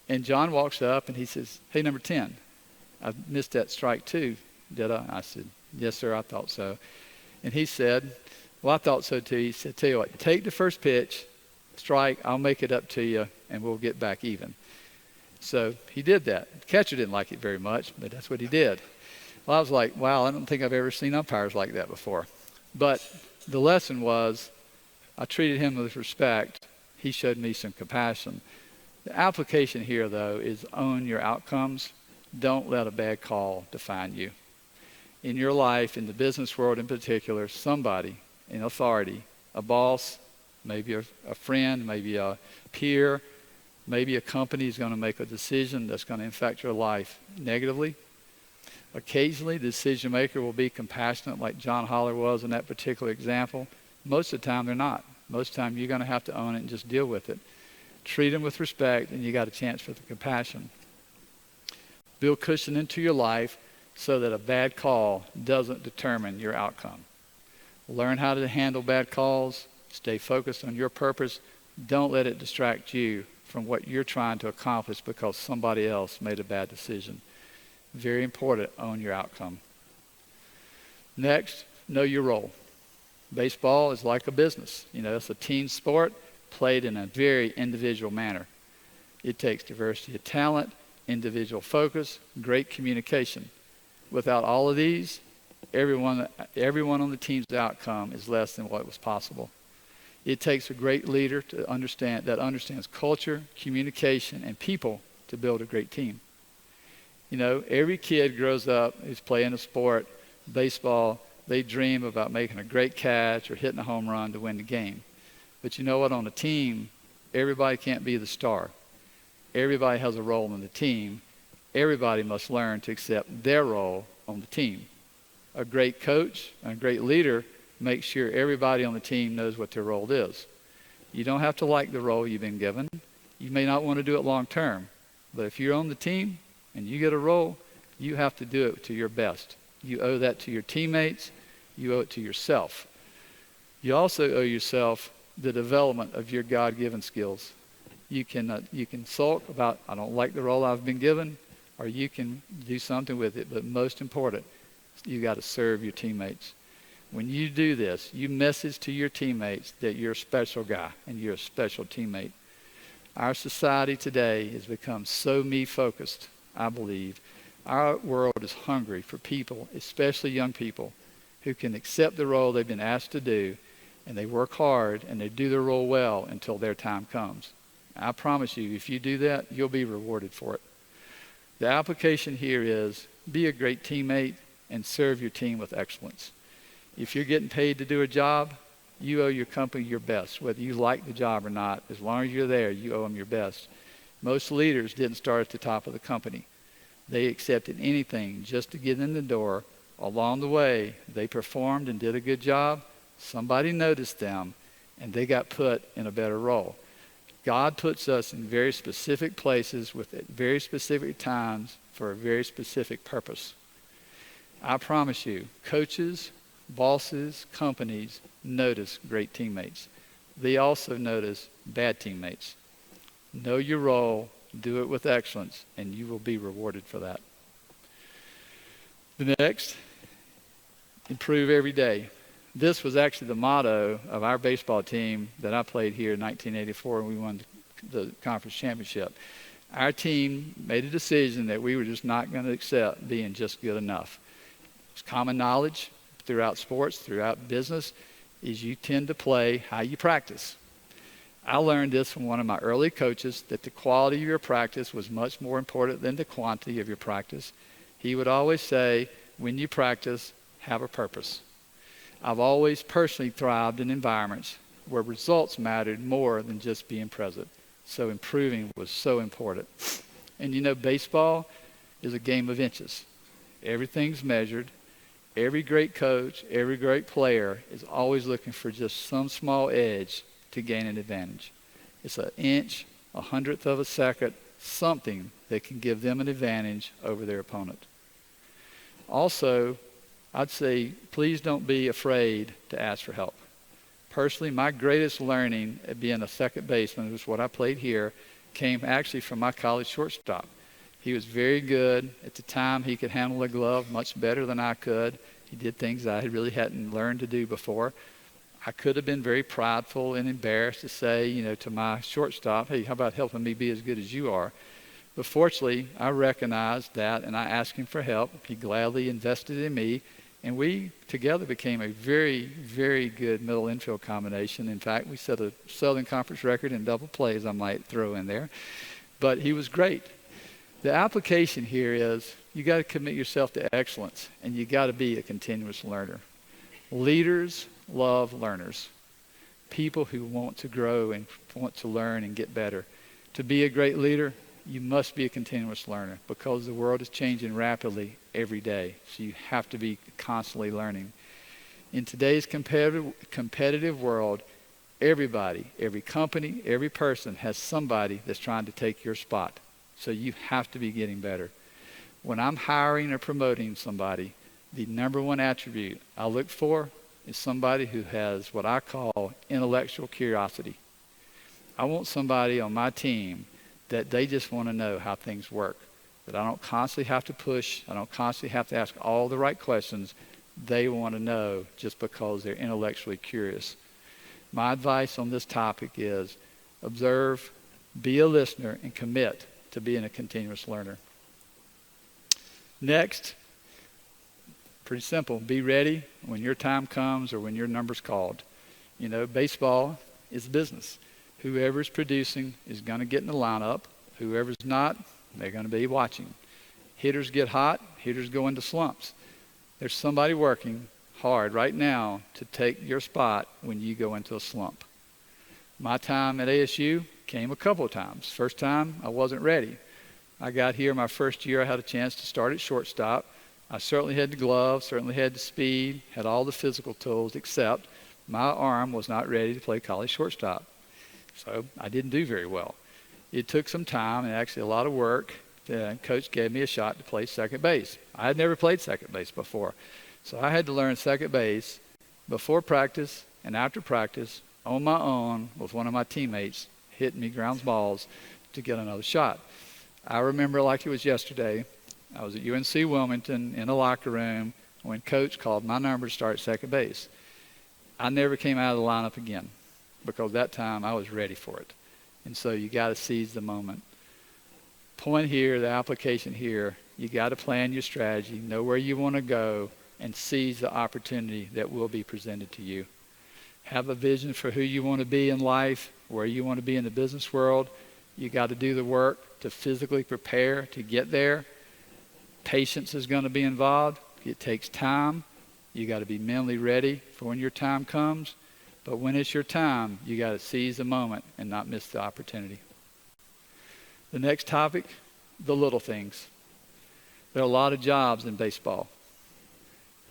And John walks up and he says, "Hey, number 10, I missed that strike too, did I?" I said, "Yes, sir, I thought so." And he said, "Well, I thought so too." He said, "Tell you what, take the first pitch, strike, I'll make it up to you, and we'll get back even." So he did that. The catcher didn't like it very much, but that's what he did. Well, I was like, wow, I don't think I've ever seen umpires like that before. But the lesson was I treated him with respect. He showed me some compassion. The application here, though, is own your outcomes. Don't let a bad call define you. In your life, in the business world in particular, somebody in authority, a boss, maybe a friend, maybe a peer, maybe a company is going to make a decision that's going to affect your life negatively. Occasionally, the decision maker will be compassionate like John Holler was in that particular example. Most of the time, they're not. Most of the time, you're going to have to own it and just deal with it. Treat them with respect, and you got a chance for the compassion. Build cushion into your life so that a bad call doesn't determine your outcome. Learn how to handle bad calls. Stay focused on your purpose. Don't let it distract you from what you're trying to accomplish because somebody else made a bad decision. Very important, own your outcome. Next, know your role. Baseball is like a business. It's a team sport played in a very individual manner. It takes diversity of talent, individual focus, great communication. Without all of these, everyone on the team's outcome is less than what was possible. It takes a great leader that understands culture, communication, and people to build a great team. Every kid grows up, is playing a sport, baseball, they dream about making a great catch or hitting a home run to win the game. But you know what? On a team, everybody can't be the star. Everybody has a role in the team. Everybody must learn to accept their role on the team. A great coach and a great leader makes sure everybody on the team knows what their role is. You don't have to like the role you've been given. You may not want to do it long term. But if you're on the team and you get a role, you have to do it to your best. You owe that to your teammates. You owe it to yourself. You also owe yourself the development of your God-given skills. You can sulk about, I don't like the role I've been given, or you can do something with it. But most important, you got to serve your teammates. When you do this, you message to your teammates that you're a special guy and you're a special teammate. Our society today has become so me-focused, I believe. Our world is hungry for people, especially young people, who can accept the role they've been asked to do, and they work hard and they do their role well until their time comes. I promise you, if you do that, you'll be rewarded for it. The application here is be a great teammate and serve your team with excellence. If you're getting paid to do a job, you owe your company your best, whether you like the job or not. As long as you're there, you owe them your best. Most leaders didn't start at the top of the company. They accepted anything just to get in the door. Along the way, they performed and did a good job. Somebody noticed them, and they got put in a better role. God puts us in very specific places with very specific times for a very specific purpose. I promise you, coaches, bosses, companies notice great teammates. They also notice bad teammates. Know your role, do it with excellence, and you will be rewarded for that. The next, improve every day. This was actually the motto of our baseball team that I played here in 1984 when we won the conference championship. Our team made a decision that we were just not going to accept being just good enough. It's common knowledge throughout sports, throughout business, is you tend to play how you practice. I learned this from one of my early coaches, that the quality of your practice was much more important than the quantity of your practice. He would always say, when you practice, have a purpose. I've always personally thrived in environments where results mattered more than just being present. So improving was so important. And baseball is a game of inches. Everything's measured. Every great coach, every great player is always looking for just some small edge to gain an advantage. It's an inch, 100th of a second, something that can give them an advantage over their opponent. Also, I'd say, please don't be afraid to ask for help. Personally, my greatest learning at being a second baseman, which is what I played here, came actually from my college shortstop. He was very good. At the time, he could handle a glove much better than I could. He did things I really hadn't learned to do before. I could have been very prideful and embarrassed to say, to my shortstop, hey, how about helping me be as good as you are? But fortunately, I recognized that and I asked him for help. He gladly invested in me, and we together became a very, very good middle infield combination. In fact, we set a Southern Conference record in double plays, I might throw in there. But he was great. The application here is you got to commit yourself to excellence, and you got to be a continuous learner. Leaders love learners, people who want to grow and want to learn and get better. To be a great leader, you must be a continuous learner because the world is changing rapidly every day. So you have to be constantly learning. In today's competitive world, everybody, every company, every person has somebody that's trying to take your spot. So you have to be getting better. When I'm hiring or promoting somebody, the number one attribute I look for is somebody who has what I call intellectual curiosity. I want somebody on my team that they just want to know how things work, that I don't constantly have to push, I don't constantly have to ask all the right questions. They want to know just because they're intellectually curious. My advice on this topic is observe, be a listener, and commit to being a continuous learner. Next, pretty simple, be ready when your time comes or when your number's called. You know, baseball is business. Whoever's producing is going to get in the lineup. Whoever's not, they're going to be watching. Hitters get hot, hitters go into slumps. There's somebody working hard right now to take your spot when you go into a slump. My time at ASU came a couple of times. First time, I wasn't ready. I got here my first year, I had a chance to start at shortstop. I certainly had the glove, certainly had the speed, had all the physical tools, except my arm was not ready to play college shortstop. So I didn't do very well. It took some time and actually a lot of work. The coach gave me a shot to play second base. I had never played second base before. So I had to learn second base before practice and after practice on my own with one of my teammates hitting me ground balls to get another shot. I remember like it was yesterday. I was at UNC Wilmington in the locker room when coach called my number to start second base. I never came out of the lineup again, because that time I was ready for it. And so you got to seize the moment. Point here, the application here, you got to plan your strategy, know where you want to go, and seize the opportunity that will be presented to you. Have a vision for who you want to be in life, where you want to be in the business world. You got to do the work to physically prepare to get there. Patience is going to be involved. It takes time. You got to be mentally ready for when your time comes. But when it's your time, you got to seize the moment and not miss the opportunity. The next topic, the little things. There are a lot of jobs in baseball.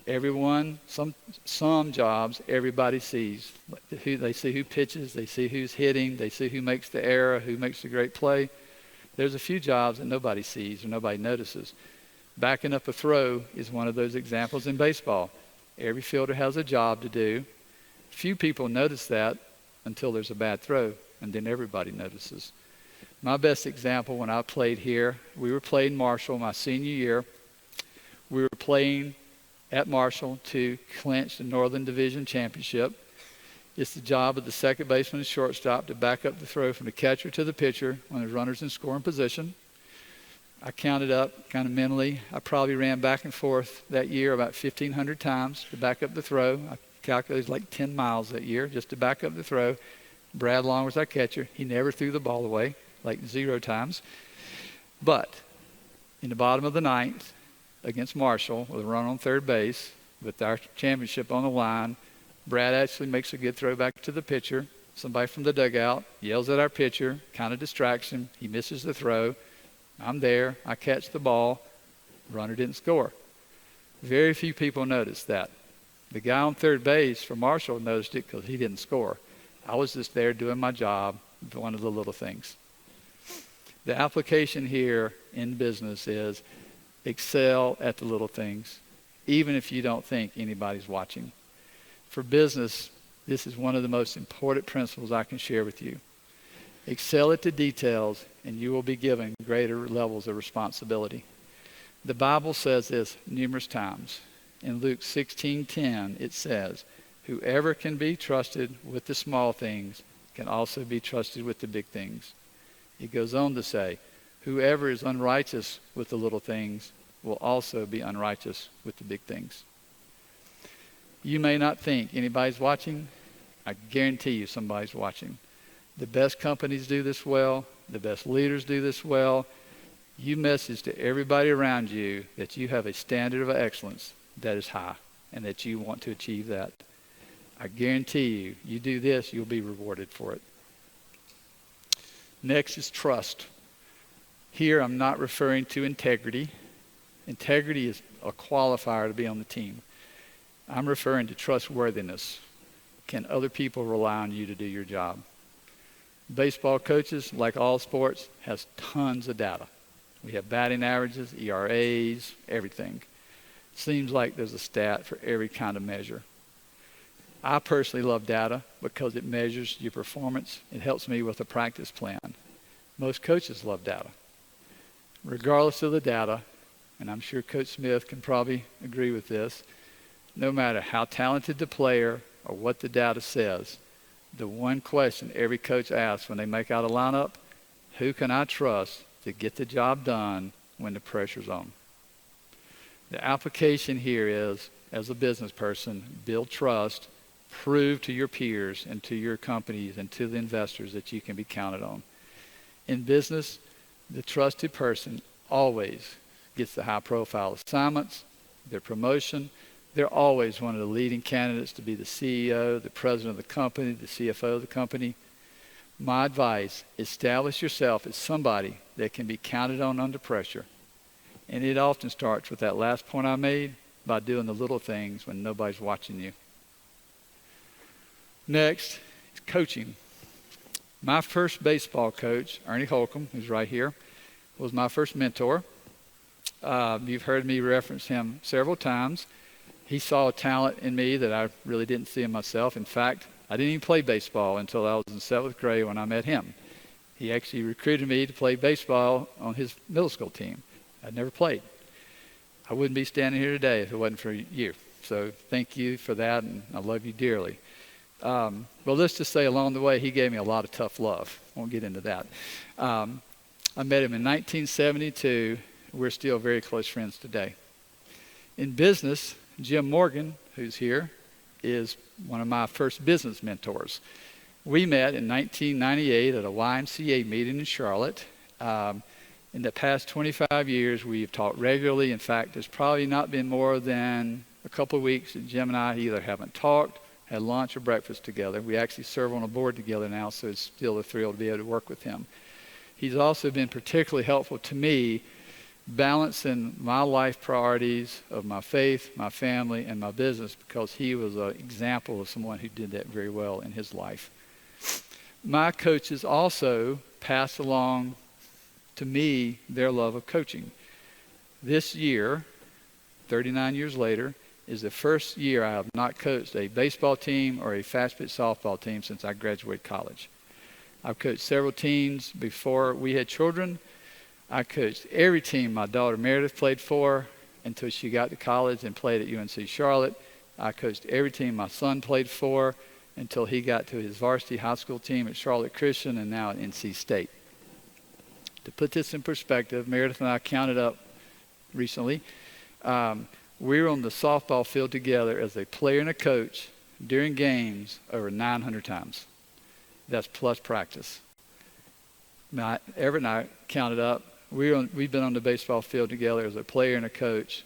Everyone, some jobs, everybody sees. They see who pitches, they see who's hitting, they see who makes the error, who makes the great play. There's a few jobs that nobody sees or nobody notices. Backing up a throw is one of those examples in baseball. Every fielder has a job to do. Few people notice that until there's a bad throw, and then everybody notices. My best example when I played here, we were playing Marshall my senior year. We were playing at Marshall to clinch the Northern Division Championship. It's the job of the second baseman and shortstop to back up the throw from the catcher to the pitcher when there's runners in scoring position. I counted up kind of mentally. I probably ran back and forth that year about 1,500 times to back up the throw. I calculated like 10 miles that year just to back up the throw. Brad Long was our catcher. He never threw the ball away, like 0 times. But in the bottom of the ninth against Marshall with a run on third base with our championship on the line, Brad actually makes a good throw back to the pitcher. Somebody from the dugout yells at our pitcher, kind of distracts him. He misses the throw. I'm there. I catch the ball. Runner didn't score. Very few people noticed that. The guy on third base for Marshall noticed it because he didn't score. I was just there doing my job, one of the little things. The application here in business is excel at the little things, even if you don't think anybody's watching. For business, this is one of the most important principles I can share with you. Excel at the details, and you will be given greater levels of responsibility. The Bible says this numerous times. In Luke 16:10, it says, whoever can be trusted with the small things can also be trusted with the big things. It goes on to say, Whoever is unrighteous with the little things will also be unrighteous with the big things. You may not think anybody's watching. I guarantee you somebody's watching. The best companies do this well. The best leaders do this well. You message to everybody around you that you have a standard of excellence that is high and that you want to achieve that. I guarantee you, you do this, you'll be rewarded for it. Next is trust. Here I'm not referring to integrity. Integrity is a qualifier to be on the team. I'm referring to trustworthiness. Can other people rely on you to do your job? Baseball coaches, like all sports, has tons of data. We have batting averages, ERAs, everything. Seems like there's a stat for every kind of measure. I personally love data because it measures your performance. It helps me with a practice plan. Most coaches love data. Regardless of the data, and I'm sure Coach Smith can probably agree with this, no matter how talented the player or what the data says, the one question every coach asks when they make out a lineup, who can I trust to get the job done when the pressure's on? The application here is, as a business person, build trust, prove to your peers and to your companies and to the investors that you can be counted on. In business, the trusted person always gets the high-profile assignments, their promotion. They're always one of the leading candidates to be the CEO, the president of the company, the CFO of the company. My advice, establish yourself as somebody that can be counted on under pressure. And it often starts with that last point I made, by doing the little things when nobody's watching you. Next is coaching. My first baseball coach, Ernie Holcomb, who's right here, was my first mentor. You've heard me reference him several times. He saw a talent in me that I really didn't see in myself. In fact, I didn't even play baseball until I was in 7th grade when I met him. He actually recruited me to play baseball on his middle school team. I'd never played. I wouldn't be standing here today if it wasn't for you. So thank you for that, and I love you dearly. Well, let's just say along the way, he gave me a lot of tough love. I won't get into that. I met him in 1972. We're still very close friends today. In business, Jim Morgan, who's here, is one of my first business mentors. We met in 1998 at a YMCA meeting in Charlotte. In the past 25 years, we've talked regularly. In fact, there's probably not been more than a couple of weeks that Jim and I either haven't talked, had lunch or breakfast together. We actually serve on a board together now, so it's still a thrill to be able to work with him. He's also been particularly helpful to me balancing my life priorities of my faith, my family, and my business, because he was an example of someone who did that very well in his life. My coaches also passed along to me their love of coaching. This year, 39 years later, is the first year I have not coached a baseball team or a fast pitch softball team since I graduated college. I've coached several teams before we had children. I coached every team my daughter Meredith played for until she got to college and played at UNC Charlotte. I coached every team my son played for until he got to his varsity high school team at Charlotte Christian and now at NC State. To put this in perspective, Meredith and I counted up recently. We were on the softball field together as a player and a coach during games over 900 times. That's plus practice. Everett and I counted up. We've been on the baseball field together as a player and a coach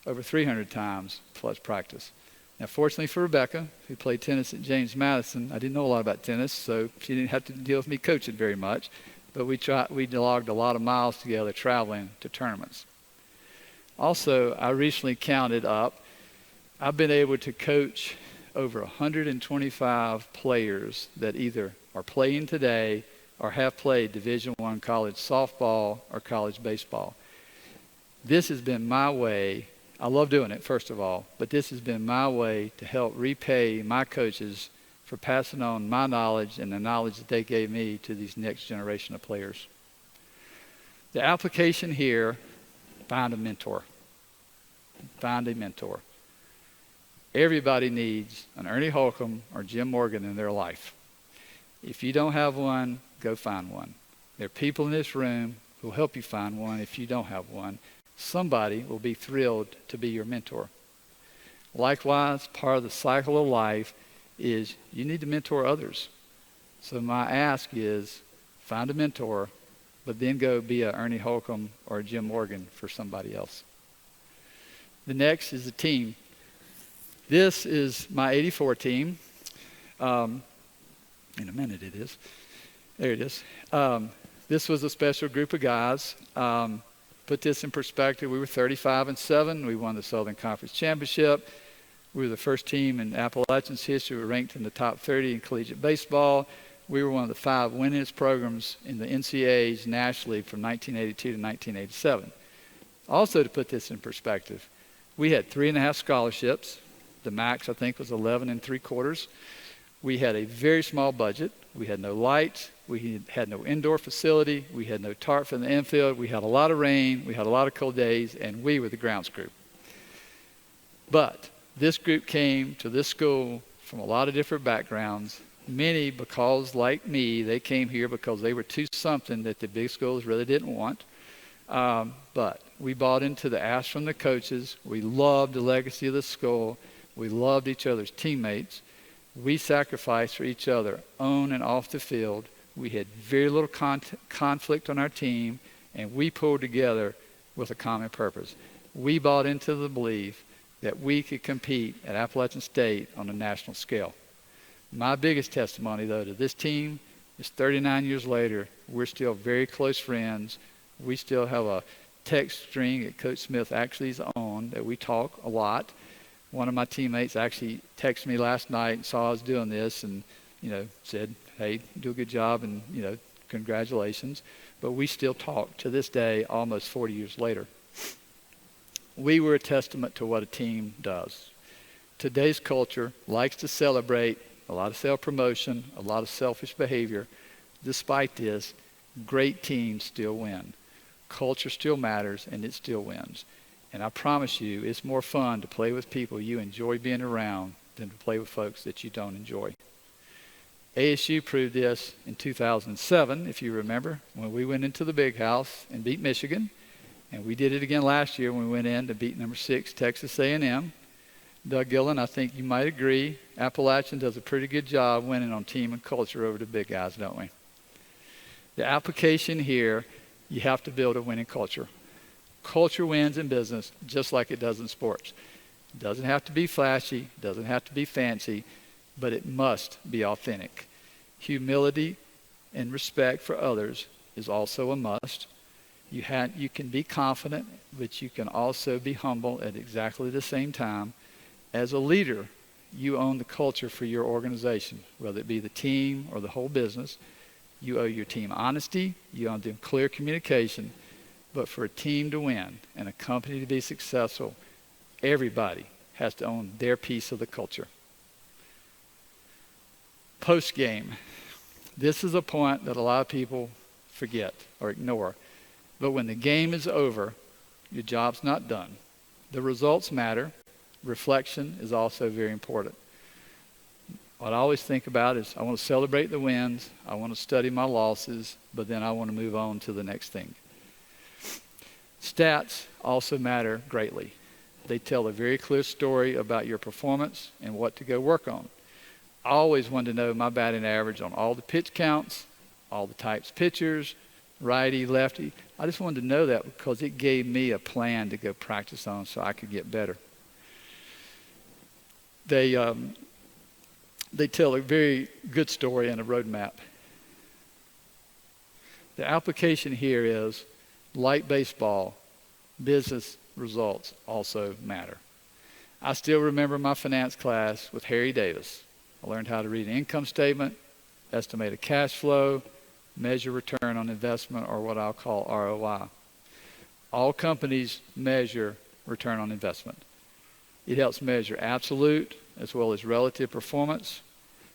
over 300 times plus practice. Now, fortunately for Rebecca, who played tennis at James Madison, I didn't know a lot about tennis, so she didn't have to deal with me coaching very much. But we logged a lot of miles together traveling to tournaments. Also, I recently counted up. I've been able to coach over 125 players that either are playing today or have played Division I college softball or college baseball. This has been my way. I love doing it, first of all, but this has been my way to help repay my coaches for passing on my knowledge and the knowledge that they gave me to these next generation of players. The application here, find a mentor. Find a mentor. Everybody needs an Ernie Holcomb or Jim Morgan in their life. If you don't have one, go find one. There are people in this room who will help you find one if you don't have one. Somebody will be thrilled to be your mentor. Likewise, part of the cycle of life is you need to mentor others. So my ask is find a mentor, but then go be a Ernie Holcomb or a Jim Morgan for somebody else. The next is the team. This is my 84 team. In a minute it is. There it is. This was a special group of guys. Put this in perspective, we were 35-7. We won the Southern Conference Championship. We were the first team in Appalachian's history. We were ranked in the top 30 in collegiate baseball. We were one of the 5 winningest programs in the NCAAs nationally from 1982 to 1987. Also, to put this in perspective, we had 3.5 scholarships. The max, I think, was 11 3/4. We had a very small budget. We had no lights. We had no indoor facility. We had no tarp for the infield. We had a lot of rain. We had a lot of cold days, and we were the grounds group. But this group came to this school from a lot of different backgrounds. Many, because like me, they came here because they were too something that the big schools really didn't want. But we bought into the ask from the coaches. We loved the legacy of the school. We loved each other's teammates. We sacrificed for each other on and off the field. We had very little conflict on our team, and we pulled together with a common purpose. We bought into the belief that we could compete at Appalachian State on a national scale. My biggest testimony, though, to this team is 39 years later, we're still very close friends. We still have a text string that Coach Smith actually is on that we talk a lot. One of my teammates actually texted me last night and saw I was doing this and, said, hey, do a good job and, congratulations. But we still talk to this day, almost 40 years later. We were a testament to what a team does. Today's culture likes to celebrate a lot of self-promotion, a lot of selfish behavior. Despite this, great teams still win. Culture still matters, and it still wins. And I promise you, it's more fun to play with people you enjoy being around than to play with folks that you don't enjoy. ASU proved this in 2007, if you remember, when we went into the Big House and beat Michigan. And we did it again last year when we went in to beat number 6, Texas A&M. Doug Gillen, I think you might agree, Appalachian does a pretty good job winning on team and culture over the big guys, don't we? The application here, you have to build a winning culture. Culture wins in business just like it does in sports. It doesn't have to be flashy, doesn't have to be fancy, but it must be authentic. Humility and respect for others is also a must. You can be confident, but you can also be humble at exactly the same time. As a leader, you own the culture for your organization, whether it be the team or the whole business. You owe your team honesty, you owe them clear communication. But for a team to win and a company to be successful, everybody has to own their piece of the culture. Post-game. This is a point that a lot of people forget or ignore. But when the game is over, your job's not done. The results matter. Reflection is also very important. What I always think about is I want to celebrate the wins, I want to study my losses, but then I want to move on to the next thing. Stats also matter greatly. They tell a very clear story about your performance and what to go work on. I always wanted to know my batting average on all the pitch counts, all the types of pitchers, righty, lefty. I just wanted to know that because it gave me a plan to go practice on so I could get better. They tell a very good story and a roadmap. The application here is, like baseball, business results also matter. I still remember my finance class with Harry Davis. I learned how to read an income statement, estimate a cash flow, measure return on investment, or what I'll call ROI. All companies measure return on investment. It helps measure absolute as well as relative performance.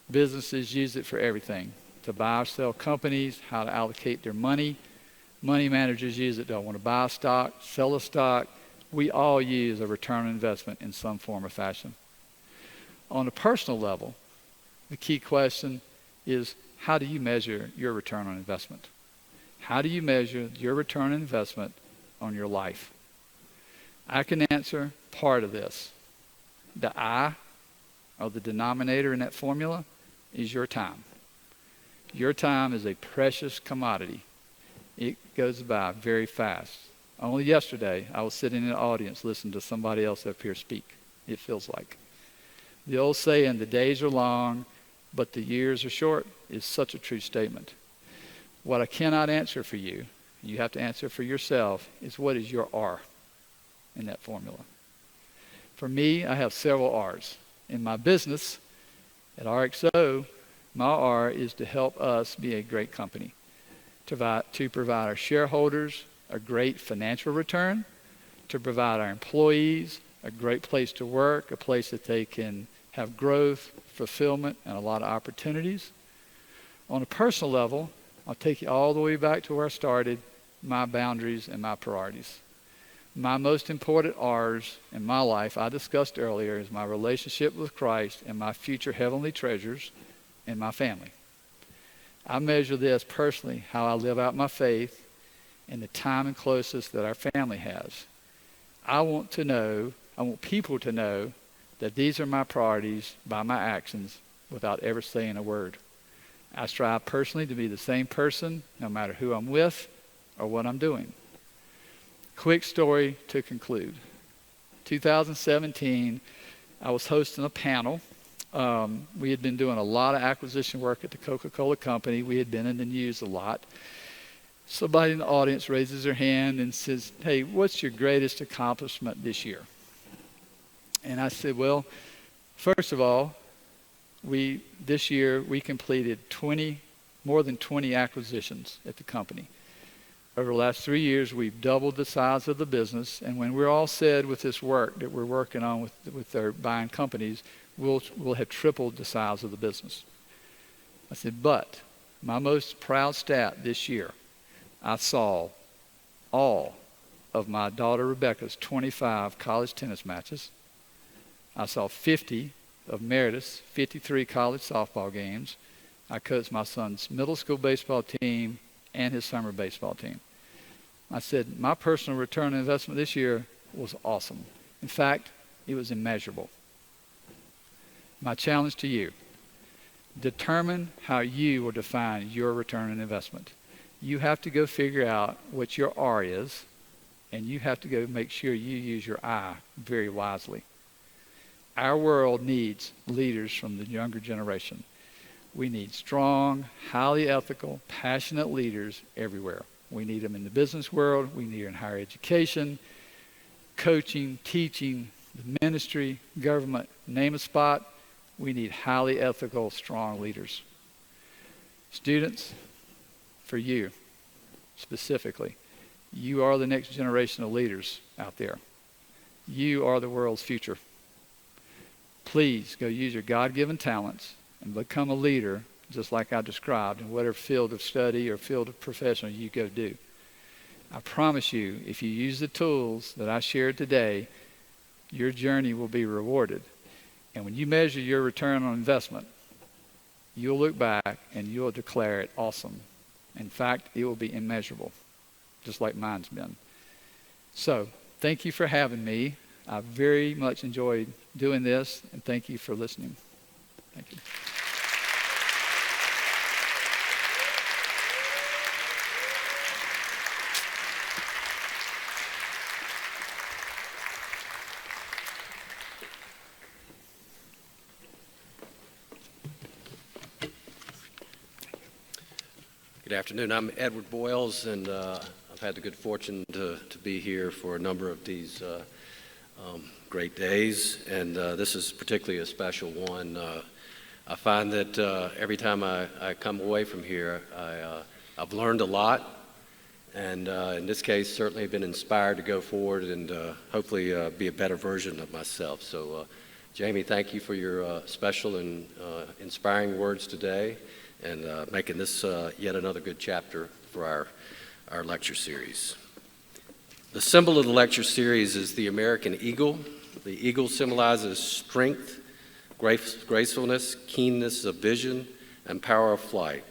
Businesses use it for everything, to buy or sell companies, how to allocate their money. Money managers use it to want to buy a stock, sell a stock. We all use a return on investment in some form or fashion. On a personal level, the key question is, how do you measure your return on investment? How do you measure your return on investment on your life? I can answer part of this. The I, or the denominator in that formula, is your time. Your time is a precious commodity. It goes by very fast. Only yesterday, I was sitting in the audience listening to somebody else up here speak, it feels like. The old saying, the days are long, but the years are short, is such a true statement. What I cannot answer for you, you have to answer for yourself, is what is your R in that formula? For me, I have several R's. In my business, at RXO, my R is to help us be a great company, to provide our shareholders a great financial return, to provide our employees a great place to work, a place that they can have growth, fulfillment, and a lot of opportunities. On a personal level, I'll take you all the way back to where I started, my boundaries and my priorities. My most important R's in my life, I discussed earlier, is my relationship with Christ and my future heavenly treasures and my family. I measure this personally, how I live out my faith and the time and closeness that our family has. I want people to know that these are my priorities by my actions without ever saying a word. I strive personally to be the same person no matter who I'm with or what I'm doing. Quick story to conclude. 2017, I was hosting a panel. We had been doing a lot of acquisition work at the Coca-Cola Company. We had been in the news a lot. Somebody in the audience raises their hand and says, hey, what's your greatest accomplishment this year? And I said, well, first of all, this year we completed more than 20 acquisitions at the company. Over the last 3 years, we've doubled the size of the business, and when we're all said with this work that we're working on with our buying companies, we'll have tripled the size of the business. I said, but my most proud stat this year, I saw all of my daughter Rebecca's 25 college tennis matches. I saw 50 of Meredith's 53 college softball games. I coached my son's middle school baseball team and his summer baseball team. I said, my personal return on investment this year was awesome. In fact, it was immeasurable. My challenge to you, determine how you will define your return on investment. You have to go figure out what your R is, and you have to go make sure you use your I very wisely. Our world needs leaders from the younger generation. We need strong, highly ethical, passionate leaders everywhere. We need them in the business world. We need them in higher education, coaching, teaching, the ministry, government, name a spot. We need highly ethical, strong leaders. Students, for you specifically, you are the next generation of leaders out there. You are the world's future. Please go use your God-given talents and become a leader, just like I described, in whatever field of study or field of profession you go do. I promise you, if you use the tools that I shared today, your journey will be rewarded. And when you measure your return on investment, you'll look back and you'll declare it awesome. In fact, it will be immeasurable, just like mine's been. So, thank you for having me. I very much enjoyed doing this, and thank you for listening. Thank you. Good afternoon. I'm Edward Boyles, and I've had the good fortune to be here for a number of these great days, and this is particularly a special one. I find that every time I come away from here, I've learned a lot, and in this case, certainly been inspired to go forward and hopefully be a better version of myself. So, Jamie, thank you for your special and inspiring words today, and making this yet another good chapter for our lecture series. The symbol of the lecture series is the American eagle. The eagle symbolizes strength, gracefulness, keenness of vision, and power of flight.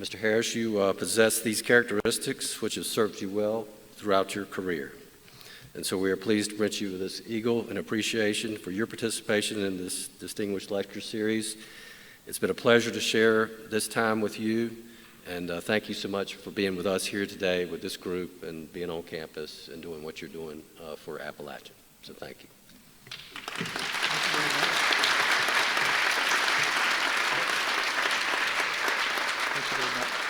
Mr. Harris, you possess these characteristics which have served you well throughout your career. And so we are pleased to present you with this eagle in appreciation for your participation in this Distinguished Lecture Series. It's been a pleasure to share this time with you, and thank you so much for being with us here today with this group and being on campus and doing what you're doing for Appalachia. So thank you. Thank you very much. Thank you very much.